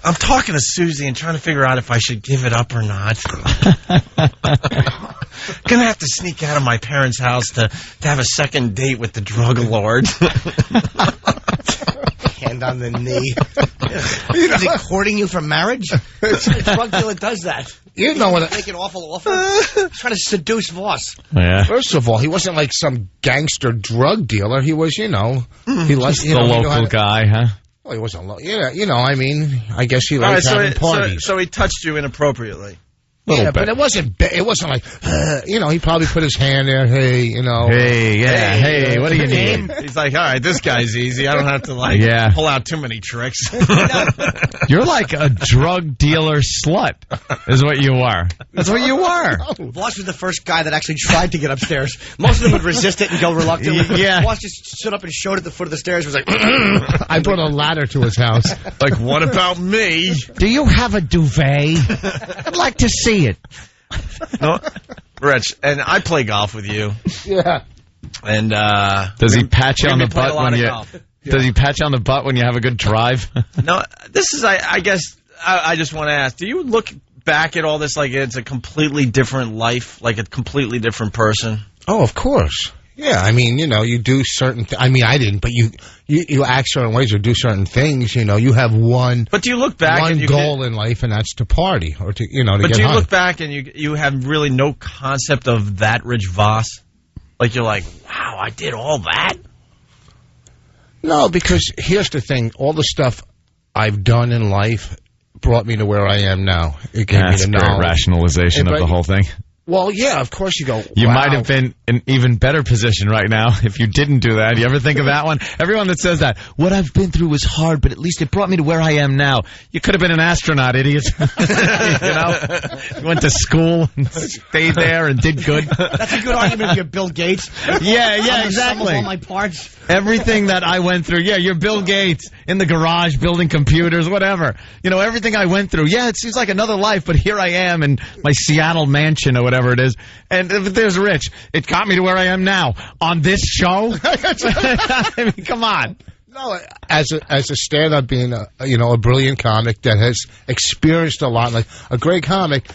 Speaker 1: I'm talking to Susie and trying to figure out if I should give it up or not. Gonna have to sneak out of my parents' house to have a second date with the drug lord.
Speaker 4: Hand on the knee. Is he courting you for marriage? The drug dealer does that.
Speaker 3: You know what?
Speaker 4: Make an awful offer. He's trying to seduce Vos.
Speaker 2: Yeah.
Speaker 3: First of all, he wasn't like some gangster drug dealer. He was, he liked
Speaker 2: the local guy, huh?
Speaker 3: Well, he wasn't. I mean, I guess he liked having parties.
Speaker 1: So he touched you inappropriately.
Speaker 3: Yeah, but it wasn't like, he probably put his hand there, hey,
Speaker 2: Hey, what do you need?
Speaker 1: He's like, all right, this guy's easy. I don't have to, pull out too many tricks.
Speaker 2: You're like a drug dealer slut, is what you are. That's what you are.
Speaker 4: Vos was the first guy that actually tried to get upstairs. Most of them would resist it and go reluctantly.
Speaker 2: Yeah.
Speaker 4: Vos just stood up and showed at the foot of the stairs. Was like,
Speaker 3: I brought a ladder to his house.
Speaker 1: Like, what about me?
Speaker 2: Do you have a duvet? I'd like to see it.
Speaker 1: No, Rich, and I play golf with you.
Speaker 3: Yeah.
Speaker 1: And
Speaker 2: does he pat you on the butt
Speaker 1: when you?
Speaker 2: Does he pat you on the butt when you have a good drive?
Speaker 1: No, this is. I guess I just want to ask. Do you look back at all this like it's a completely different life, like a completely different person?
Speaker 3: Oh, of course. Yeah, I mean, you do certain... I mean, I didn't, but you act certain ways or do certain things, you have one...
Speaker 1: But do you look back
Speaker 3: and goal in life, and that's to party, or to, to
Speaker 1: but
Speaker 3: get
Speaker 1: do you
Speaker 3: high.
Speaker 1: look back and you have really no concept of that Rich Vos? Like, you're like, wow, I did all that?
Speaker 3: No, because here's the thing. All the stuff I've done in life brought me to where I am now. It gave me the knowledge.
Speaker 2: Rationalization of the whole thing.
Speaker 3: Well, yeah, of course you go,
Speaker 2: You
Speaker 3: wow.
Speaker 2: might have been in an even better position right now if you didn't do that. You ever think of that one? Everyone that says that, what I've been through was hard, but at least it brought me to where I am now. You could have been an astronaut, idiot. You went to school and stayed there and did good.
Speaker 4: That's a good argument if you're Bill Gates.
Speaker 2: Yeah, exactly.
Speaker 4: All my parts.
Speaker 2: Everything that I went through. Yeah, you're Bill Gates in the garage building computers, whatever. Everything I went through. Yeah, it seems like another life, but here I am in my Seattle mansion or whatever it is. And if there's Rich, it got me to where I am now. On this show? I mean, come on.
Speaker 3: No, as a stand-up, being a brilliant comic that has experienced a lot, like a great comic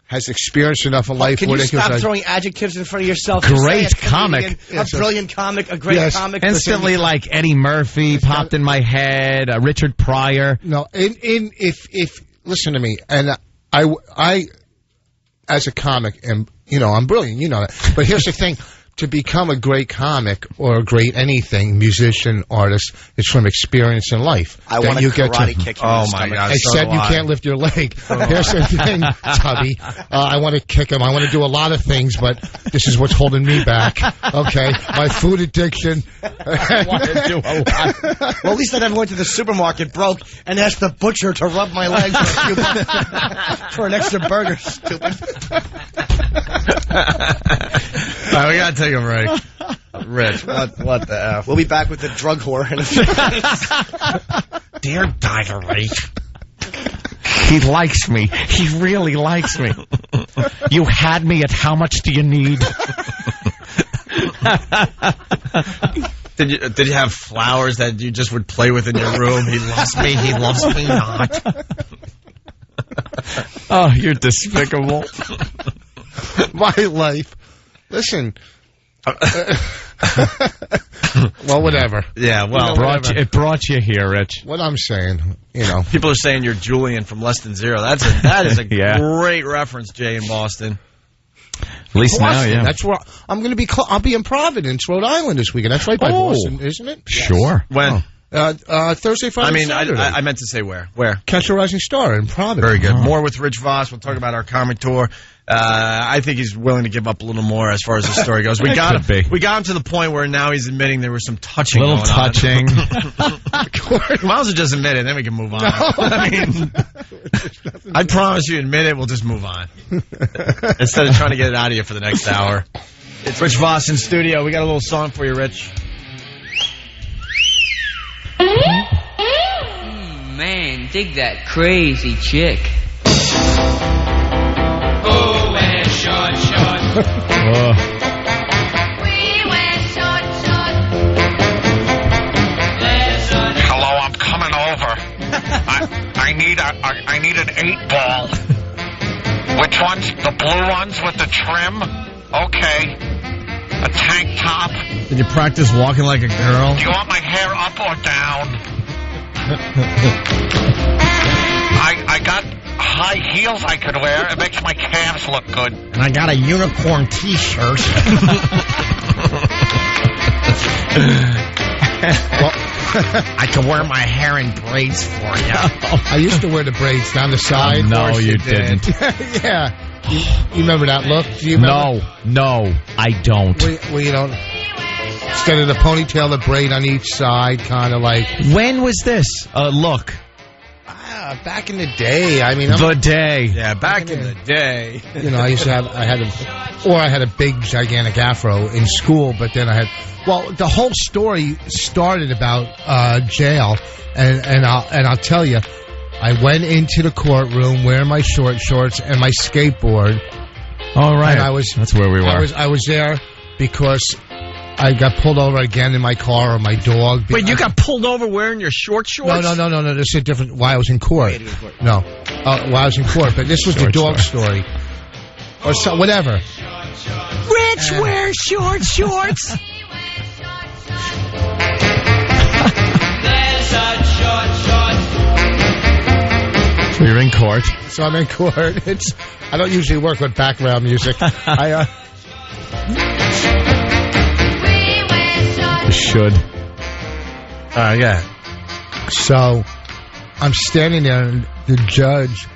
Speaker 3: has experienced enough in life.
Speaker 4: Can
Speaker 3: where
Speaker 4: you
Speaker 3: they
Speaker 4: stop
Speaker 3: can
Speaker 4: throwing adjectives in front of yourself?
Speaker 2: Great comic.
Speaker 4: A brilliant comic, a great comic.
Speaker 2: Instantly, like Eddie Murphy popped in my head, Richard Pryor.
Speaker 3: No, if listen to me, and I as a comic am, I'm brilliant, that. But here's the thing. To become a great comic or a great anything, musician, artist, it's from experience in life.
Speaker 4: I want to karate kick you.
Speaker 1: Oh, my God.
Speaker 3: Except you can't lift your leg. Here's the thing, Tubby. I want to kick him. I want to do a lot of things, but this is what's holding me back. Okay? My food addiction.
Speaker 2: I want to do a lot.
Speaker 4: Well, at least I never went to the supermarket broke and asked the butcher to rub my leg for a few bucks for an extra burger, stupid.
Speaker 1: All right, we got to take a break. Rich, what the F?
Speaker 4: We'll be back with the drug whore in a few minutes.
Speaker 1: Dear diary.
Speaker 2: He likes me. He really likes me. You had me at how much do you need?
Speaker 1: Did you have flowers that you just would play with in your room? He loves me. He loves me not.
Speaker 2: Oh, you're despicable.
Speaker 3: My life. Listen. Well, whatever.
Speaker 1: Yeah, well,
Speaker 2: it brought you here, Rich.
Speaker 3: What I'm saying,
Speaker 1: people are saying you're Julian from Less Than Zero. That is a
Speaker 2: Yeah.
Speaker 1: great reference, Jay, in Boston.
Speaker 2: At least now, yeah.
Speaker 3: That's where I'm going to be. I'll be in Providence, Rhode Island this weekend. That's right by Boston, isn't it?
Speaker 2: Sure.
Speaker 1: When?
Speaker 3: Thursday, Friday, Saturday.
Speaker 1: I meant to say where. Where?
Speaker 3: Catch a Rising Star in Providence.
Speaker 1: Very good. More with Rich Vos. We'll talk about our comic tour. I think he's willing to give up a little more as far as the story goes. We got him to the point where now he's admitting there was some touching going on. Might as well just admit it, then we can move on. No. I mean, I promise you, admit it, we'll just move on. Instead of trying to get it out of you for the next hour. It's Rich Vos in studio. We got a little song for you, Rich.
Speaker 8: Man, dig that crazy chick.
Speaker 9: Oh, wear short shorts. We wear short shorts.
Speaker 5: Hello, I'm coming over. I need an 8-ball. Which ones? The blue ones with the trim? Okay. A tank top.
Speaker 1: Did you practice walking like a girl?
Speaker 5: Do you want my hair up or down? I got high heels I could wear. It makes my calves look good.
Speaker 1: And I got a unicorn T-shirt. I can wear my hair in braids for you.
Speaker 3: I used to wear the braids down the side.
Speaker 2: No, you didn't.
Speaker 3: Yeah. You remember that look? Do you remember?
Speaker 2: No, I don't.
Speaker 3: Well, you don't. Instead of the ponytail, the braid on each side, kind of like.
Speaker 2: When was this? Look.
Speaker 3: Back in the day. I mean,
Speaker 1: Yeah, back in the day.
Speaker 3: You know, I had a big, gigantic afro in school, but then I had. Well, the whole story started about jail, and I'll tell you, I went into the courtroom wearing my short shorts and my skateboard.
Speaker 2: All right,
Speaker 3: and
Speaker 2: that's where we were.
Speaker 3: I was there because I got pulled over again in my car, or my dog.
Speaker 1: Wait, you got pulled over wearing your short shorts?
Speaker 3: No. This is a different. Why I was in court? No, why I was in court. But this was the dog story, or so, whatever.
Speaker 9: Rich wears short shorts.
Speaker 2: So you're in court.
Speaker 3: So I'm in court. I don't usually work with background music.
Speaker 2: You should.
Speaker 3: Yeah. So I'm standing there, and the judge.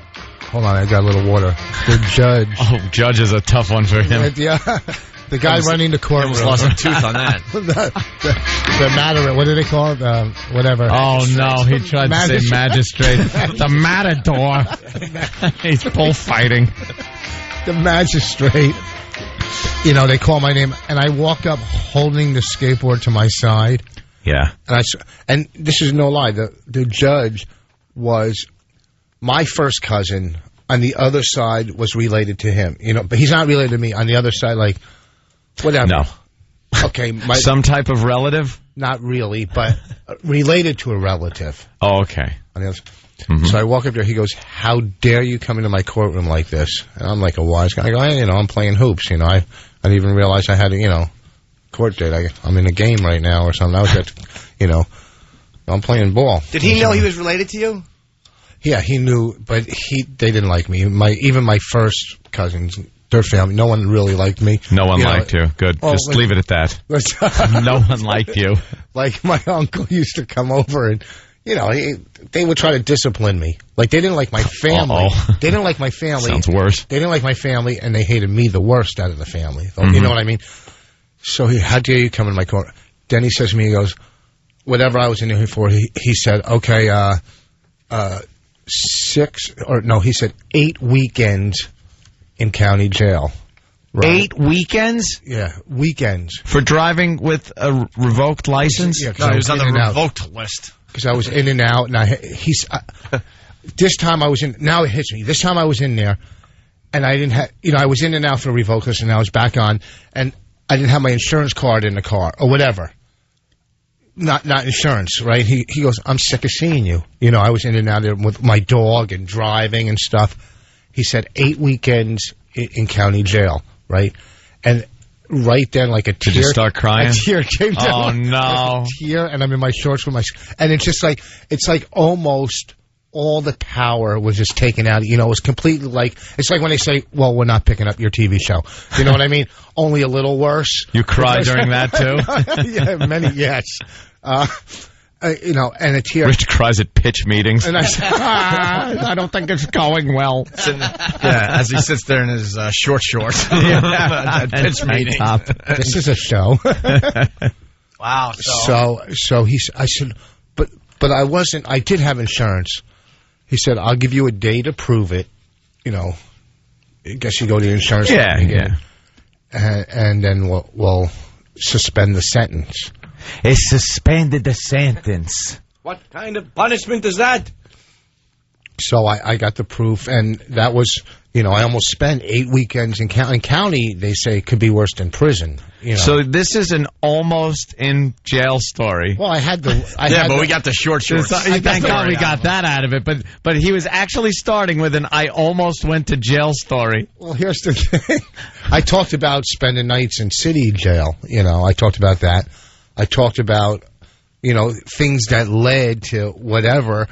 Speaker 3: Hold on, I got a little water. The judge.
Speaker 2: Oh, judge is a tough one for him.
Speaker 3: Yeah. The guy running the courtroom.
Speaker 1: Almost lost a tooth on that.
Speaker 3: the matter. What do they call it? Whatever.
Speaker 2: Oh no, he tried to say magistrate. The matador. He's bullfighting.
Speaker 3: The magistrate. You know, they call my name, and I walk up holding the skateboard to my side.
Speaker 2: Yeah.
Speaker 3: And this is no lie. The judge was my first cousin. On the other side was related to him. You know, but he's not related to me. On the other side, like, whatever.
Speaker 2: No.
Speaker 3: Okay.
Speaker 2: Some type of relative?
Speaker 3: Not really, but related to a relative.
Speaker 2: Oh, okay.
Speaker 3: On the other side. Mm-hmm. So I walk up there. He goes, "How dare you come into my courtroom like this?" And I'm like a wise guy. I go, "Hey, I'm playing hoops. I didn't even realize I had a, court date. I'm in a game right now or something. I was at, I'm playing ball."
Speaker 4: Did he know he was related to you?
Speaker 3: Yeah, he knew, but they didn't like me. Even my first cousins, their family, no one really liked me.
Speaker 2: No one liked you. Good. Just leave it at that. No one liked you.
Speaker 3: Like my uncle used to come over and, they would try to discipline me. Like they didn't like my family.
Speaker 2: Uh-oh.
Speaker 3: They didn't like my family.
Speaker 2: Sounds worse.
Speaker 3: They didn't like my family, and they hated me the worst out of the family. Mm-hmm. You know what I mean? So how dare you come in my court? Then he says to me, he goes, whatever I was in here for, he said, okay, 8 weekends in county jail. Right?
Speaker 2: 8 weekends?
Speaker 3: Yeah, weekends.
Speaker 2: For driving with a revoked license?
Speaker 3: Yeah,
Speaker 1: no, he was on the revoked list.
Speaker 3: Because I was in and out, and this time I was in, now it hits me. This time I was in there, and I didn't have, I was in and out for the revoked list, and I was back on, and I didn't have my insurance card in the car, or whatever. Not insurance, right? He goes, "I'm sick of seeing you." I was in and out there with my dog and driving and stuff. He said 8 weekends in county jail, right? And right then, like a tear.
Speaker 2: Did you start crying?
Speaker 3: A tear came down.
Speaker 2: Oh, no.
Speaker 3: Like a tear, and I'm in my shorts with and it's just like, almost all the power was just taken out. It was completely it's like when they say, "Well, we're not picking up your TV show." You know what I mean? Only a little worse.
Speaker 2: You cried during that too?
Speaker 3: Yeah, yes. and a tear.
Speaker 2: Rich cries at pitch meetings.
Speaker 3: And I said, I don't think it's going well.
Speaker 1: As he sits there in his short shorts. At pitch meeting.
Speaker 3: This is a show.
Speaker 1: Wow.
Speaker 3: So I said, but I wasn't. I did have insurance. He said, I'll give you a day to prove it. I guess you go to the insurance company.
Speaker 2: Yeah.
Speaker 3: And then we'll suspend the sentence.
Speaker 2: It suspended the sentence.
Speaker 4: What kind of punishment is that?
Speaker 3: So I got the proof, and that was, I almost spent 8 weekends in county. In county, they say it could be worse than prison.
Speaker 2: So this is an almost in jail story.
Speaker 3: Well, I had the...
Speaker 1: but we got the short shorts.
Speaker 2: Thank God we got that out of it. But he was actually starting with an I almost went to jail story.
Speaker 3: Well, here's the thing. I talked about spending nights in city jail. I talked about that. I talked about, things that led to whatever...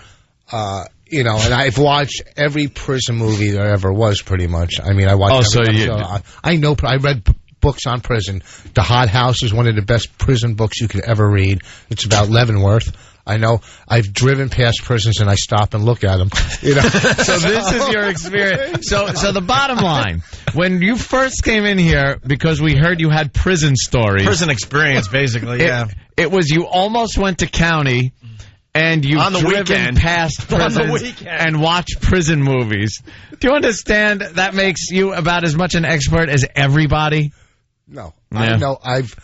Speaker 3: and I've watched every prison movie there ever was, pretty much. I mean, I watched. I read books on prison. The Hot House is one of the best prison books you could ever read. It's about Leavenworth. I know. I've driven past prisons and I stop and look at them.
Speaker 2: So this is your experience. So the bottom line, when you first came in here, because we heard you had prison stories,
Speaker 1: prison experience, basically.
Speaker 2: It was you almost went to county. And you've driven past prisons and watched prison movies. Do you understand that makes you about as much an expert as everybody?
Speaker 3: No. Yeah. I know. I've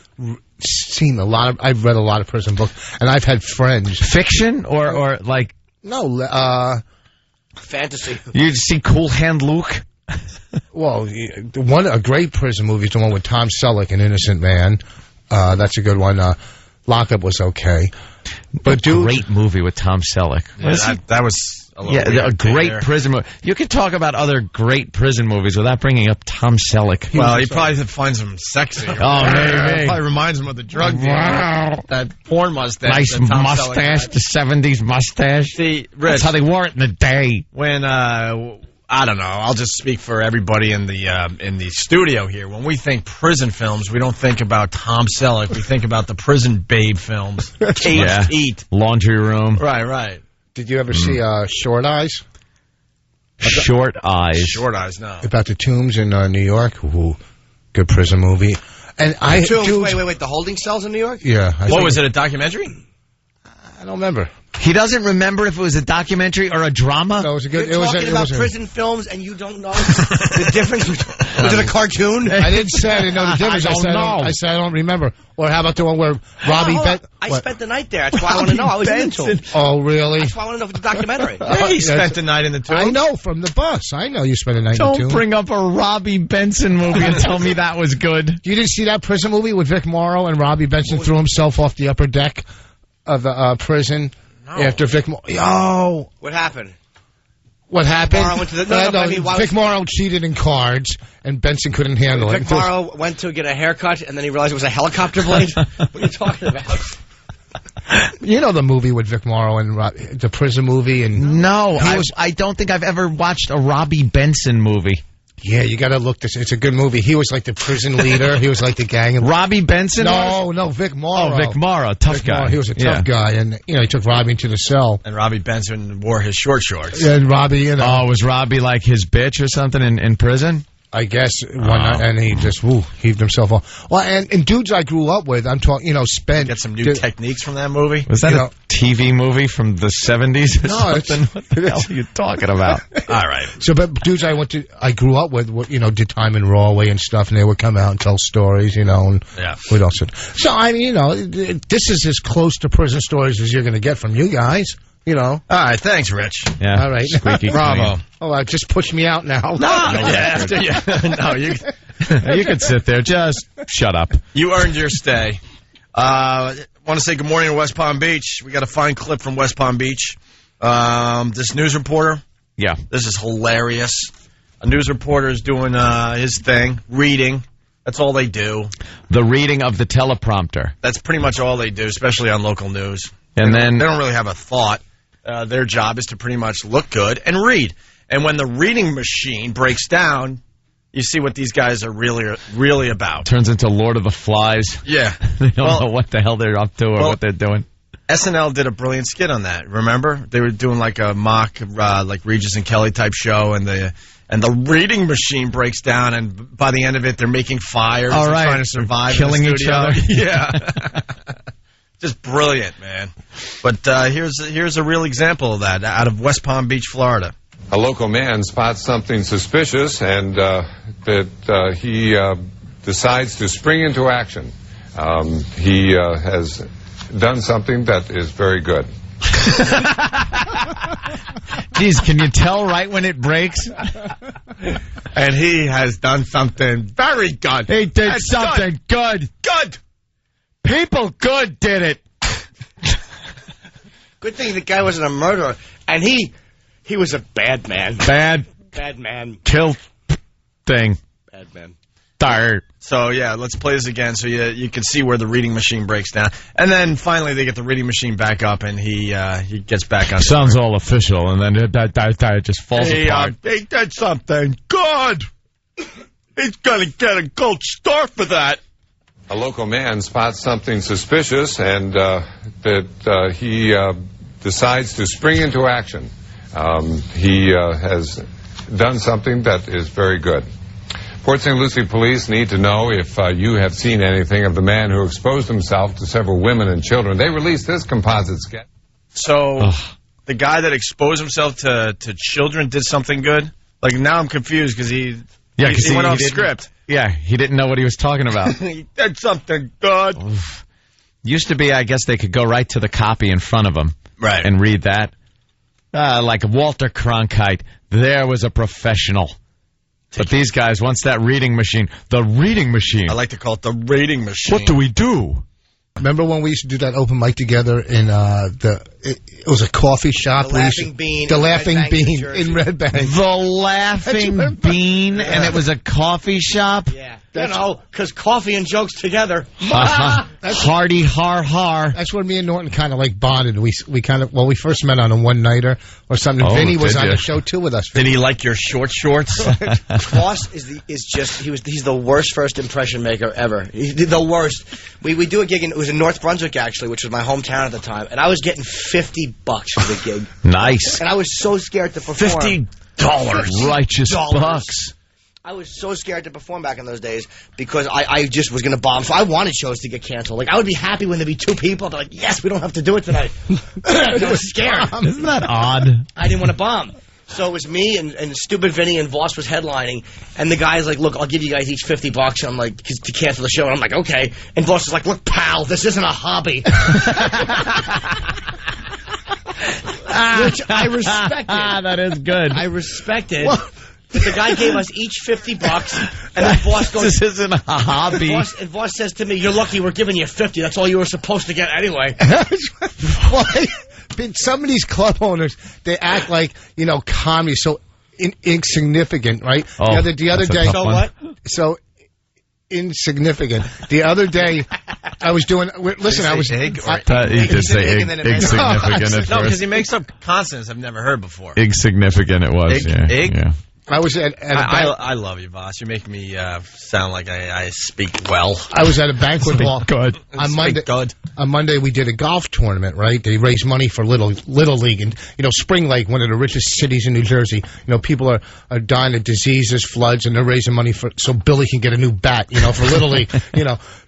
Speaker 3: seen I've read a lot of prison books, and I've had friends.
Speaker 2: Fiction or like...
Speaker 3: No,
Speaker 4: fantasy.
Speaker 2: You see Cool Hand Luke?
Speaker 3: Well, a great prison movie is the one with Tom Selleck, An Innocent Man. That's a good one. Lockup was okay.
Speaker 2: But great movie with Tom Selleck.
Speaker 1: Yeah, that was
Speaker 2: a great prison movie. You could talk about other great prison movies without bringing up Tom Selleck.
Speaker 1: Well, he probably finds him sexy.
Speaker 2: Maybe.
Speaker 1: It probably reminds him of the drug dealer.
Speaker 2: Wow.
Speaker 1: That porn mustache.
Speaker 2: Nice mustache, the 70s mustache.
Speaker 1: See, Rich,
Speaker 2: that's how they wore it in the day.
Speaker 1: When I don't know. I'll just speak for everybody in the studio here. When we think prison films, we don't think about Tom Selleck. We think about the prison babe films. Caged Heat.
Speaker 2: Laundry Room.
Speaker 1: Right.
Speaker 3: Did you ever see Short Eyes?
Speaker 2: Short Eyes.
Speaker 1: Short Eyes, no.
Speaker 3: About the tombs in New York. Ooh, good prison movie. And
Speaker 4: wait, the holding cells in New York?
Speaker 3: Yeah.
Speaker 1: What was it, a documentary?
Speaker 3: I don't remember.
Speaker 2: He doesn't remember if it was a documentary or a drama?
Speaker 3: No, it was a good...
Speaker 4: You're talking about prison films and you don't know the difference? Was it a cartoon?
Speaker 3: I didn't say I didn't know the difference. I said I don't remember. Or how about the one where Robbie...
Speaker 4: I spent the night there. That's why I want to know. I was in the tomb.
Speaker 3: Oh, really?
Speaker 4: That's why I want to know if it's a documentary.
Speaker 1: He spent the night in the tomb.
Speaker 3: I know, from the bus. I know you spent the night in the tomb.
Speaker 2: Don't bring up a Robbie Benson movie and tell me that was good.
Speaker 3: You didn't see that prison movie with Vic Morrow and Robbie Benson threw himself off the upper deck of the prison? No. After Vic Morrow.
Speaker 4: What happened?
Speaker 3: What happened?
Speaker 4: Vic Morrow went to
Speaker 3: Vic Morrow cheated in cards, and Benson couldn't handle it.
Speaker 4: Vic Morrow went to get a haircut, and then he realized it was a helicopter blade? What are you talking about?
Speaker 3: You know the movie with Vic Morrow and the prison movie?
Speaker 2: No, I don't think I've ever watched a Robbie Benson movie.
Speaker 3: Yeah, you got to look this. It's a good movie. He was like the prison leader. He was like the gang.
Speaker 2: Robbie Benson?
Speaker 3: No, Vic Morrow.
Speaker 2: Oh, Vic Morrow, tough guy.
Speaker 3: He was a tough guy, and he took Robbie into the cell.
Speaker 1: And Robbie Benson wore his short shorts.
Speaker 3: And Robbie,
Speaker 2: Oh, was Robbie like his bitch or something in prison?
Speaker 3: I guess one night, and he just heaved himself off. Well, and dudes I grew up with, I'm talking, spent.
Speaker 1: Get some new techniques from that movie.
Speaker 2: Was that a TV movie from the 70s or something? What the hell are you talking about?
Speaker 1: All right.
Speaker 3: So, but dudes I grew up with, did time in Rawway and stuff, and they would come out and tell stories, and what else? So, I mean, this is as close to prison stories as you're going to get from you guys. All
Speaker 1: right, thanks, Rich.
Speaker 2: Yeah.
Speaker 3: All right.
Speaker 1: Bravo.
Speaker 3: Oh, just push me out now.
Speaker 1: No,
Speaker 2: you could sit there. Just shut up.
Speaker 1: You earned your stay. Want to say good morning to West Palm Beach. We got a fine clip from West Palm Beach. This news reporter.
Speaker 2: Yeah.
Speaker 1: This is hilarious. A news reporter is doing his thing, reading. That's all they do.
Speaker 2: The reading of the teleprompter.
Speaker 1: That's pretty much all they do, especially on local news.
Speaker 2: And then
Speaker 1: they don't really have a thought. Their job is to pretty much look good and read. And when the reading machine breaks down, you see what these guys are really about.
Speaker 2: Turns into Lord of the Flies.
Speaker 1: Yeah.
Speaker 2: They don't know what the hell they're up to or what they're doing.
Speaker 1: SNL did a brilliant skit on that. Remember? They were doing like a mock, like Regis and Kelly type show, and the reading machine breaks down, and by the end of it, they're making fires and trying to survive,
Speaker 2: killing each other.
Speaker 1: Yeah. Just brilliant, man. But here's a real example of that out of West Palm Beach, Florida.
Speaker 10: A local man spots something suspicious, and he decides to spring into action. He has done something that is very good.
Speaker 2: Geez, can you tell right when it breaks?
Speaker 1: And he has done something very good.
Speaker 2: He did something good.
Speaker 1: Good.
Speaker 2: People good did it.
Speaker 4: Good thing the guy wasn't a murderer, and he was a bad man.
Speaker 2: Bad
Speaker 4: man.
Speaker 2: Kill thing.
Speaker 4: Bad man.
Speaker 2: Tired.
Speaker 1: So, yeah, let's play this again so you can see where the reading machine breaks down. And then, finally, they get the reading machine back up, and he gets back on.
Speaker 2: Sounds all official, and then it just falls apart.
Speaker 1: He did something good. He's going to get a gold star for that.
Speaker 10: A local man spots something suspicious, and he decides to spring into action. He has done something that is very good. Port St. Lucie police need to know if you have seen anything of the man who exposed himself to several women and children. They released this composite sketch.
Speaker 1: So, the guy that exposed himself to children did something good? Like, now I'm confused because he went off script.
Speaker 2: Yeah, he didn't know what he was talking about.
Speaker 1: He did something good.
Speaker 2: Used to be, I guess they could go right to the copy in front of him.
Speaker 1: Right.
Speaker 2: And read that. Like Walter Cronkite, there was a professional. But these guys, once the reading machine.
Speaker 1: I like to call it the rating machine.
Speaker 2: What do we do?
Speaker 3: Remember when we used to do that open mic together in it was a coffee shop?
Speaker 4: The Laughing Bean.
Speaker 3: The Laughing Bean
Speaker 4: in
Speaker 3: Red Bank.
Speaker 2: The Laughing Bean, and it was a coffee shop?
Speaker 4: Yeah. Because coffee and jokes together.
Speaker 2: Hardy har har.
Speaker 3: That's when me and Norton kind of like bonded. We we first met on a one-nighter or something. Vinny was on the show too with us.
Speaker 1: Did he like your shorts?
Speaker 4: Voss he's the worst first impression maker ever. He's the worst. We do a gig, and it was in North Brunswick actually, which was my hometown at the time, and I was getting $50 for the gig.
Speaker 2: Nice.
Speaker 4: And I was so scared to perform.
Speaker 1: $50.
Speaker 2: Righteous bucks.
Speaker 4: I was so scared to perform back in those days because I just was going to bomb. So I wanted shows to get canceled. Like, I would be happy when there'd be 2 people. They're like, yes, we don't have to do it tonight. I was scared.
Speaker 2: Isn't that odd?
Speaker 4: I didn't want to bomb. So it was me and stupid Vinny, and Voss was headlining. And the guy's like, look, I'll give you guys each $50. And I'm like, to cancel the show. And I'm like, okay. And Voss is like, look, pal, this isn't a hobby. Which I respected.
Speaker 2: That is good.
Speaker 4: I respected. But the guy gave us each $50, and then Voss goes,
Speaker 2: "This isn't a hobby."
Speaker 4: And Voss says to me, "You're lucky we're giving you $50. That's all you were supposed to get anyway."
Speaker 3: Some of these club owners, they act like comedy so insignificant, right?
Speaker 2: Oh,
Speaker 3: the other day,
Speaker 4: so what?
Speaker 3: So insignificant. The other day, I was doing. Listen, I was.
Speaker 2: He did say insignificant at first.
Speaker 1: No, because he makes up consonants I've never heard before.
Speaker 2: Insignificant, it was. Yeah.
Speaker 3: I was at
Speaker 1: I love you, Voss. You make me sound like I speak well.
Speaker 3: I was at a banquet hall.
Speaker 2: Good.
Speaker 3: On Monday, we did a golf tournament, right? They raised money for Little League. And, Spring Lake, one of the richest cities in New Jersey. People are dying of diseases, floods, and they're raising money so Billy can get a new bat, for Little League.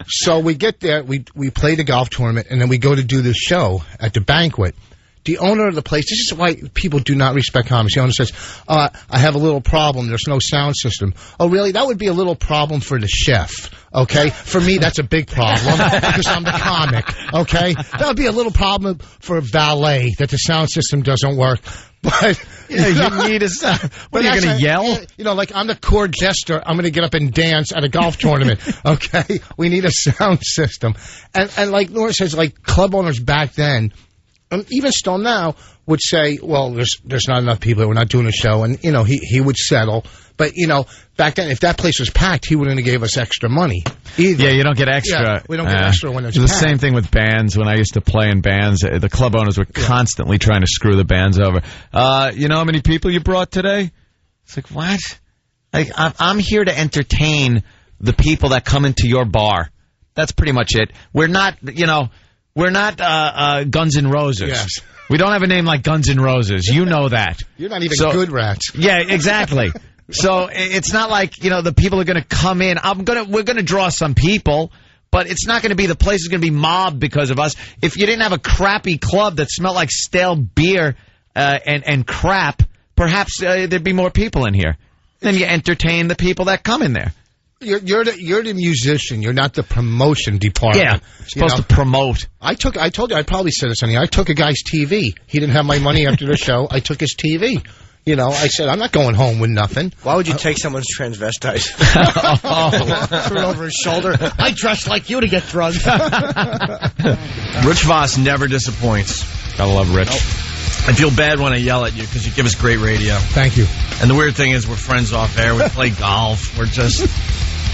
Speaker 3: So we get there, we play the golf tournament, and then we go to do the show at the banquet. The owner of the place, this is why people do not respect comedy. The owner says, I have a little problem. There's no sound system. Oh, really? That would be a little problem for the chef, okay? For me, that's a big problem because I'm the comic, okay? That would be a little problem for valet that the sound system doesn't work. But
Speaker 2: you need a sound. What are you going to yell?
Speaker 3: Like I'm the court jester. I'm going to get up and dance at a golf tournament, okay? We need a sound system. And like Laura says, like club owners back then, even still now, would say, well, there's not enough people, we're not doing a show, and, he would settle. But, back then, if that place was packed, he wouldn't have gave us extra money either.
Speaker 2: Yeah, you don't get extra.
Speaker 3: Yeah, we don't get extra when it's
Speaker 2: the
Speaker 3: packed.
Speaker 2: same thing with bands. When I used to play in bands, the club owners were constantly trying to screw the bands over. You know how many people you brought today? It's like, what? Like, I'm here to entertain the people that come into your bar. That's pretty much it. We're not, we're not Guns N' Roses.
Speaker 3: Yes.
Speaker 2: We don't have a name like Guns N' Roses. You know that.
Speaker 3: You're not even Good Rats.
Speaker 2: Yeah, exactly. So it's not like, the people are going to come in. We're going to draw some people, but it's not going to be, the place is going to be mobbed because of us. If you didn't have a crappy club that smelled like stale beer and crap, perhaps there'd be more people in here. Then you entertain the people that come in there.
Speaker 3: You're the musician. You're not the promotion department.
Speaker 2: Yeah, supposed to promote.
Speaker 3: I told you, I probably said this on here. I took a guy's TV. He didn't have my money after the show. I took his TV. I said, I'm not going home with nothing.
Speaker 4: Why would you take someone's transvestite? Threw it over his shoulder. I dressed like you to get drugged.
Speaker 1: Rich Vos never disappoints.
Speaker 2: Gotta love Rich.
Speaker 1: Nope. I feel bad when I yell at you because you give us great radio.
Speaker 3: Thank you.
Speaker 1: And the weird thing is we're friends off air. We play golf. We're just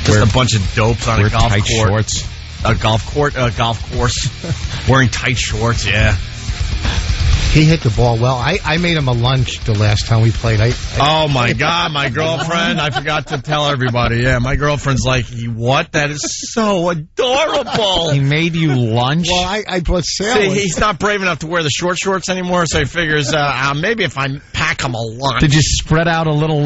Speaker 1: a bunch of dopes on a golf
Speaker 2: tight
Speaker 1: court.
Speaker 2: Shorts.
Speaker 1: A golf course. Wearing tight shorts, yeah.
Speaker 3: He hit the ball well. I made him a lunch the last time we played.
Speaker 1: Oh, my God. My girlfriend. I forgot to tell everybody. Yeah, my girlfriend's like, what? That is so adorable.
Speaker 2: He made you lunch?
Speaker 3: Well, I brought sandwich.
Speaker 1: See, he's not brave enough to wear the short shorts anymore, so he figures maybe if I pack him a lunch.
Speaker 2: Did you spread out a little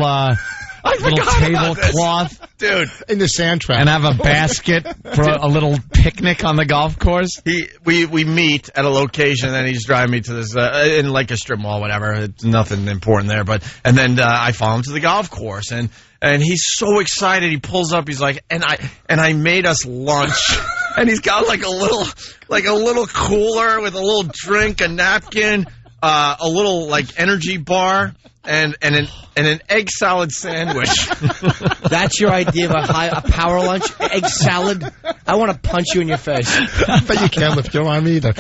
Speaker 2: tablecloth?
Speaker 1: Dude.
Speaker 3: In the sand trap.
Speaker 2: And have a basket for a little picnic on the golf course?
Speaker 1: We meet at a location, and he's driving me to this, in like a strip mall, whatever. It's nothing important there. And then I follow him to the golf course, and he's so excited. He pulls up. He's like, and I made us lunch. And he's got like a little cooler with a little drink, a napkin, a little like energy bar. And an egg salad sandwich.
Speaker 4: That's your idea of a power lunch? Egg salad? I want to punch you in your face.
Speaker 3: But you can't lift your arm either.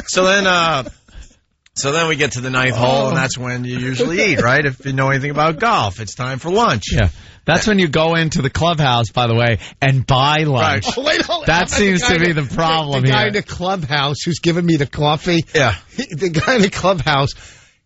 Speaker 1: So then we get to the ninth hole, and that's when you usually eat, right? If you know anything about golf, it's time for lunch.
Speaker 2: Yeah. That's when you go into the clubhouse, by the way, and buy lunch.
Speaker 3: Right. Wait,
Speaker 2: that seems to be the problem here.
Speaker 3: The guy in the clubhouse who's giving me the coffee.
Speaker 1: Yeah.
Speaker 3: The guy in the clubhouse,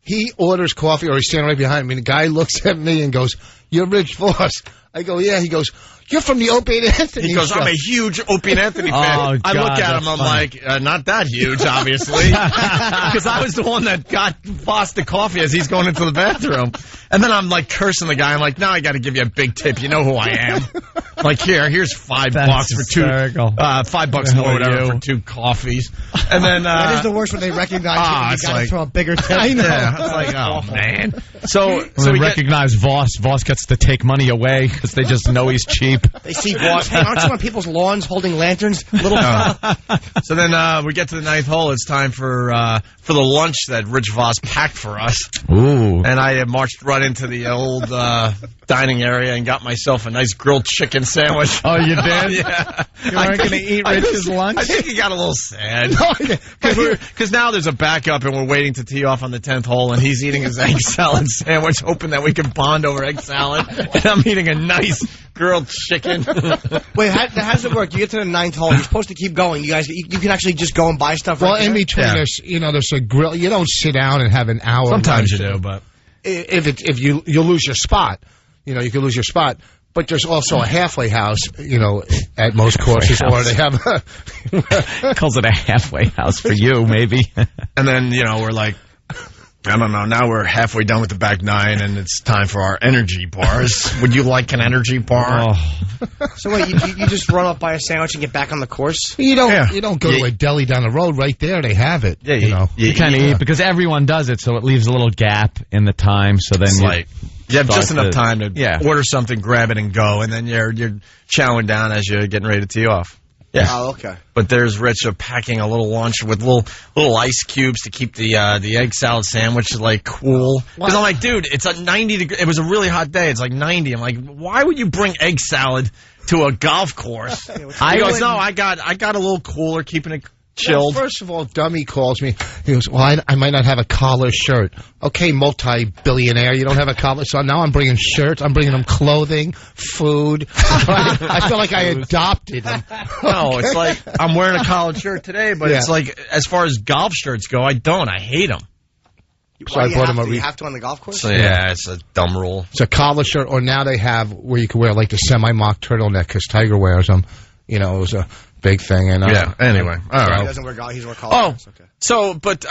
Speaker 3: he orders coffee, or he's standing right behind me. And the guy looks at me and goes, "You're Rich Vos." I go, "Yeah." He goes, "You're from the Opie and Anthony."
Speaker 1: He goes, "I'm a huge Opie and Anthony fan."
Speaker 2: Oh,
Speaker 1: I look
Speaker 2: God,
Speaker 1: at him, I'm
Speaker 2: funny.
Speaker 1: like, not that huge, obviously. Because I was the one that got Vos the coffee as he's going into the bathroom. And then I'm like cursing the guy. I'm like, now I got to give you a big tip. You know who I am. Like, here's $5 for
Speaker 2: hysterical.
Speaker 1: $5 more, whatever, for 2 coffees. And then
Speaker 4: that is the worst when they recognize you. You got to throw a bigger tip.
Speaker 3: I know.
Speaker 1: Yeah, it's like, oh man. So
Speaker 2: we recognize Vos. Vos gets to take money away because they just know he's cheap.
Speaker 4: They see Vos. Hey, aren't you on people's lawns holding lanterns? Little.
Speaker 1: So then we get to the ninth hole. It's time for the lunch that Rich Vos packed for us.
Speaker 2: Ooh.
Speaker 1: And I marched right into the old dining area and got myself a nice grilled chicken sandwich.
Speaker 2: Oh, you did?
Speaker 1: Yeah.
Speaker 2: You weren't going to eat Rich's lunch?
Speaker 1: I think he got a little sad. Because now there's a backup and we're waiting to tee off on the 10th hole, and he's eating his egg salad sandwich, hoping that we can bond over egg salad. And I'm eating a nice grilled chicken.
Speaker 4: Wait, how does it work? You get to the 9th hole. You're supposed to keep going. You guys, you can actually just go and buy stuff.
Speaker 3: Well,
Speaker 4: right
Speaker 3: in
Speaker 4: there?
Speaker 3: between there's a grill. You don't sit down and have an hour.
Speaker 1: Sometimes you do, but
Speaker 3: if you'll lose your spot. You can lose your spot. But there's also a halfway house, at most courses, or they have
Speaker 2: calls it a halfway house for you, maybe.
Speaker 1: And then, we're like, I don't know, now we're halfway done with the back 9, and it's time for our energy bars. Would you like an energy bar?
Speaker 2: Oh.
Speaker 4: So wait, you just run up, buy a sandwich, and get back on the course?
Speaker 3: You don't go to a deli down the road. Right there, they have it.
Speaker 1: Yeah,
Speaker 2: you kind of eat because everyone does it, so it leaves a little gap in the time. So then
Speaker 1: you have just enough time to order something, grab it, and go, and then you're chowing down as you're getting ready to tee off. Yeah.
Speaker 4: Oh, okay.
Speaker 1: But there's Rich packing a little lunch with little ice cubes to keep the egg salad sandwich cool. Because I'm like, dude, it's a 90 degree. It was a really hot day. It's like 90. I'm like, why would you bring egg salad to a golf course? He goes, no, I got a little cooler, keeping it chilled.
Speaker 3: Well, first of all, dummy calls me. He goes, "Well, I might not have a collar shirt." Okay, multi-billionaire, you don't have a collar. So now I'm bringing shirts. I'm bringing them clothing, food. I feel like I adopted them.
Speaker 1: No, it's like I'm wearing a collared shirt today, but it's like as far as golf shirts go, I hate them.
Speaker 4: So I bought him you have to on the golf course?
Speaker 1: So, yeah, it's a dumb rule.
Speaker 3: It's a collar shirt, or now they have where you can wear like the semi-mock turtleneck because Tiger wears them. It was big thing. And
Speaker 1: yeah. Anyway, all right.
Speaker 4: He doesn't wear he's wear collars.
Speaker 1: Oh, okay. So, but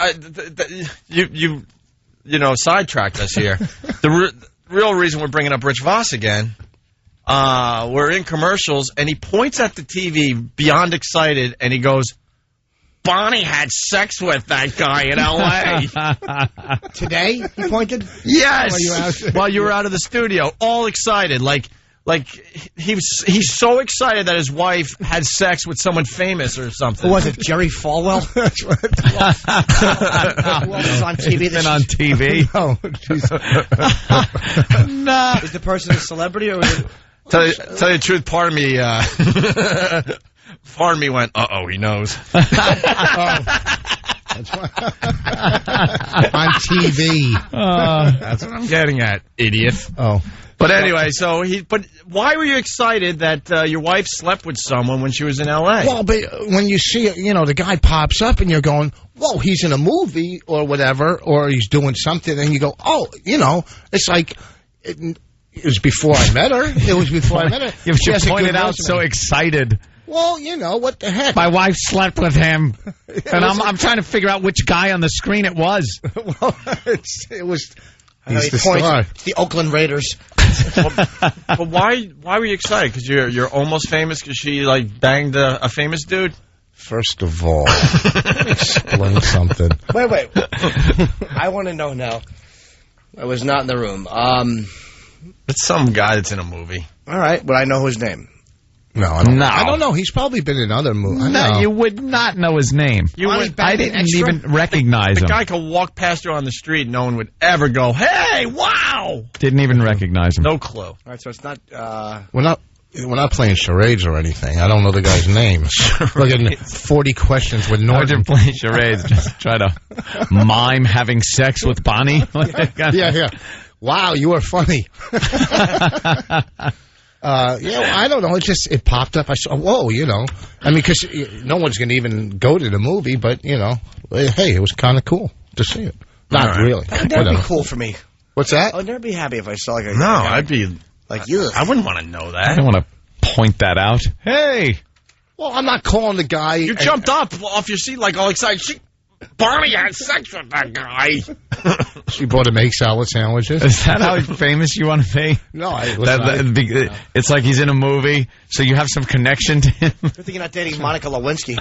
Speaker 1: you sidetracked us here. The real reason we're bringing up Rich Vos again. We're in commercials, and he points at the TV beyond excited, and he goes, Bonnie had sex with that guy in L.A.
Speaker 3: Today, he pointed?
Speaker 1: Yes. While you were out of the studio, all excited. Like he's so excited that his wife had sex with someone famous or something.
Speaker 4: Who was it, Jerry Falwell? That's what it was. Who else is on TV?
Speaker 2: He's been on TV?
Speaker 4: No. Is the person a celebrity or is it...
Speaker 1: Tell you the truth, part of me went, uh-oh, he knows.
Speaker 3: On TV.
Speaker 1: That's what I'm getting at, idiot.
Speaker 3: Oh.
Speaker 1: But anyway, but why were you excited that your wife slept with someone when she was in L.A.?
Speaker 3: Well, but when you see it, the guy pops up and you're going, whoa, he's in a movie or whatever, or he's doing something, and you go, oh, it's like... It was before I met her.
Speaker 2: You pointed out so excited.
Speaker 3: Well, what the heck?
Speaker 2: My wife slept with him, and I'm trying to figure out which guy on the screen it was.
Speaker 3: Well, it was.
Speaker 4: He's the star. It's the Oakland Raiders.
Speaker 1: But why were you excited? Because you're almost famous because she banged a famous dude.
Speaker 3: First of all, let me explain something.
Speaker 4: Wait. I want to know now. I was not in the room.
Speaker 1: It's some guy that's in a movie.
Speaker 4: All right, but I know his name.
Speaker 3: No, I don't. No. I don't know. He's probably been in other movies.
Speaker 2: No, you would not know his name. I didn't even recognize him.
Speaker 1: The guy could walk past you on the street, no one would ever go, "Hey, wow!"
Speaker 2: Didn't even recognize him.
Speaker 1: No clue. All
Speaker 4: right, so it's not.
Speaker 3: We're not playing charades or anything. I don't know the guy's name. We're getting 40 questions with Norton.
Speaker 2: They're playing charades. Just try to mime having sex with Bonnie.
Speaker 3: Yeah. Wow, you are funny. I don't know. It popped up. I saw, whoa, I mean, because no one's going to even go to the movie, but, hey, it was kind of cool to see it. Not really.
Speaker 4: That'd be cool for me.
Speaker 3: What's that?
Speaker 4: I'd never be happy if I saw a
Speaker 1: No, I'd be...
Speaker 4: you.
Speaker 1: I wouldn't want to know that.
Speaker 2: I don't want to point that out. Hey!
Speaker 3: Well, I'm not calling the guy...
Speaker 1: You jumped up off your seat all excited. Barney had sex with that guy.
Speaker 3: She bought him egg salad sandwiches.
Speaker 2: Is that how famous you want to be?
Speaker 3: No,
Speaker 2: it's like he's in a movie, so you have some connection to him.
Speaker 4: Good thing you're not dating Monica Lewinsky.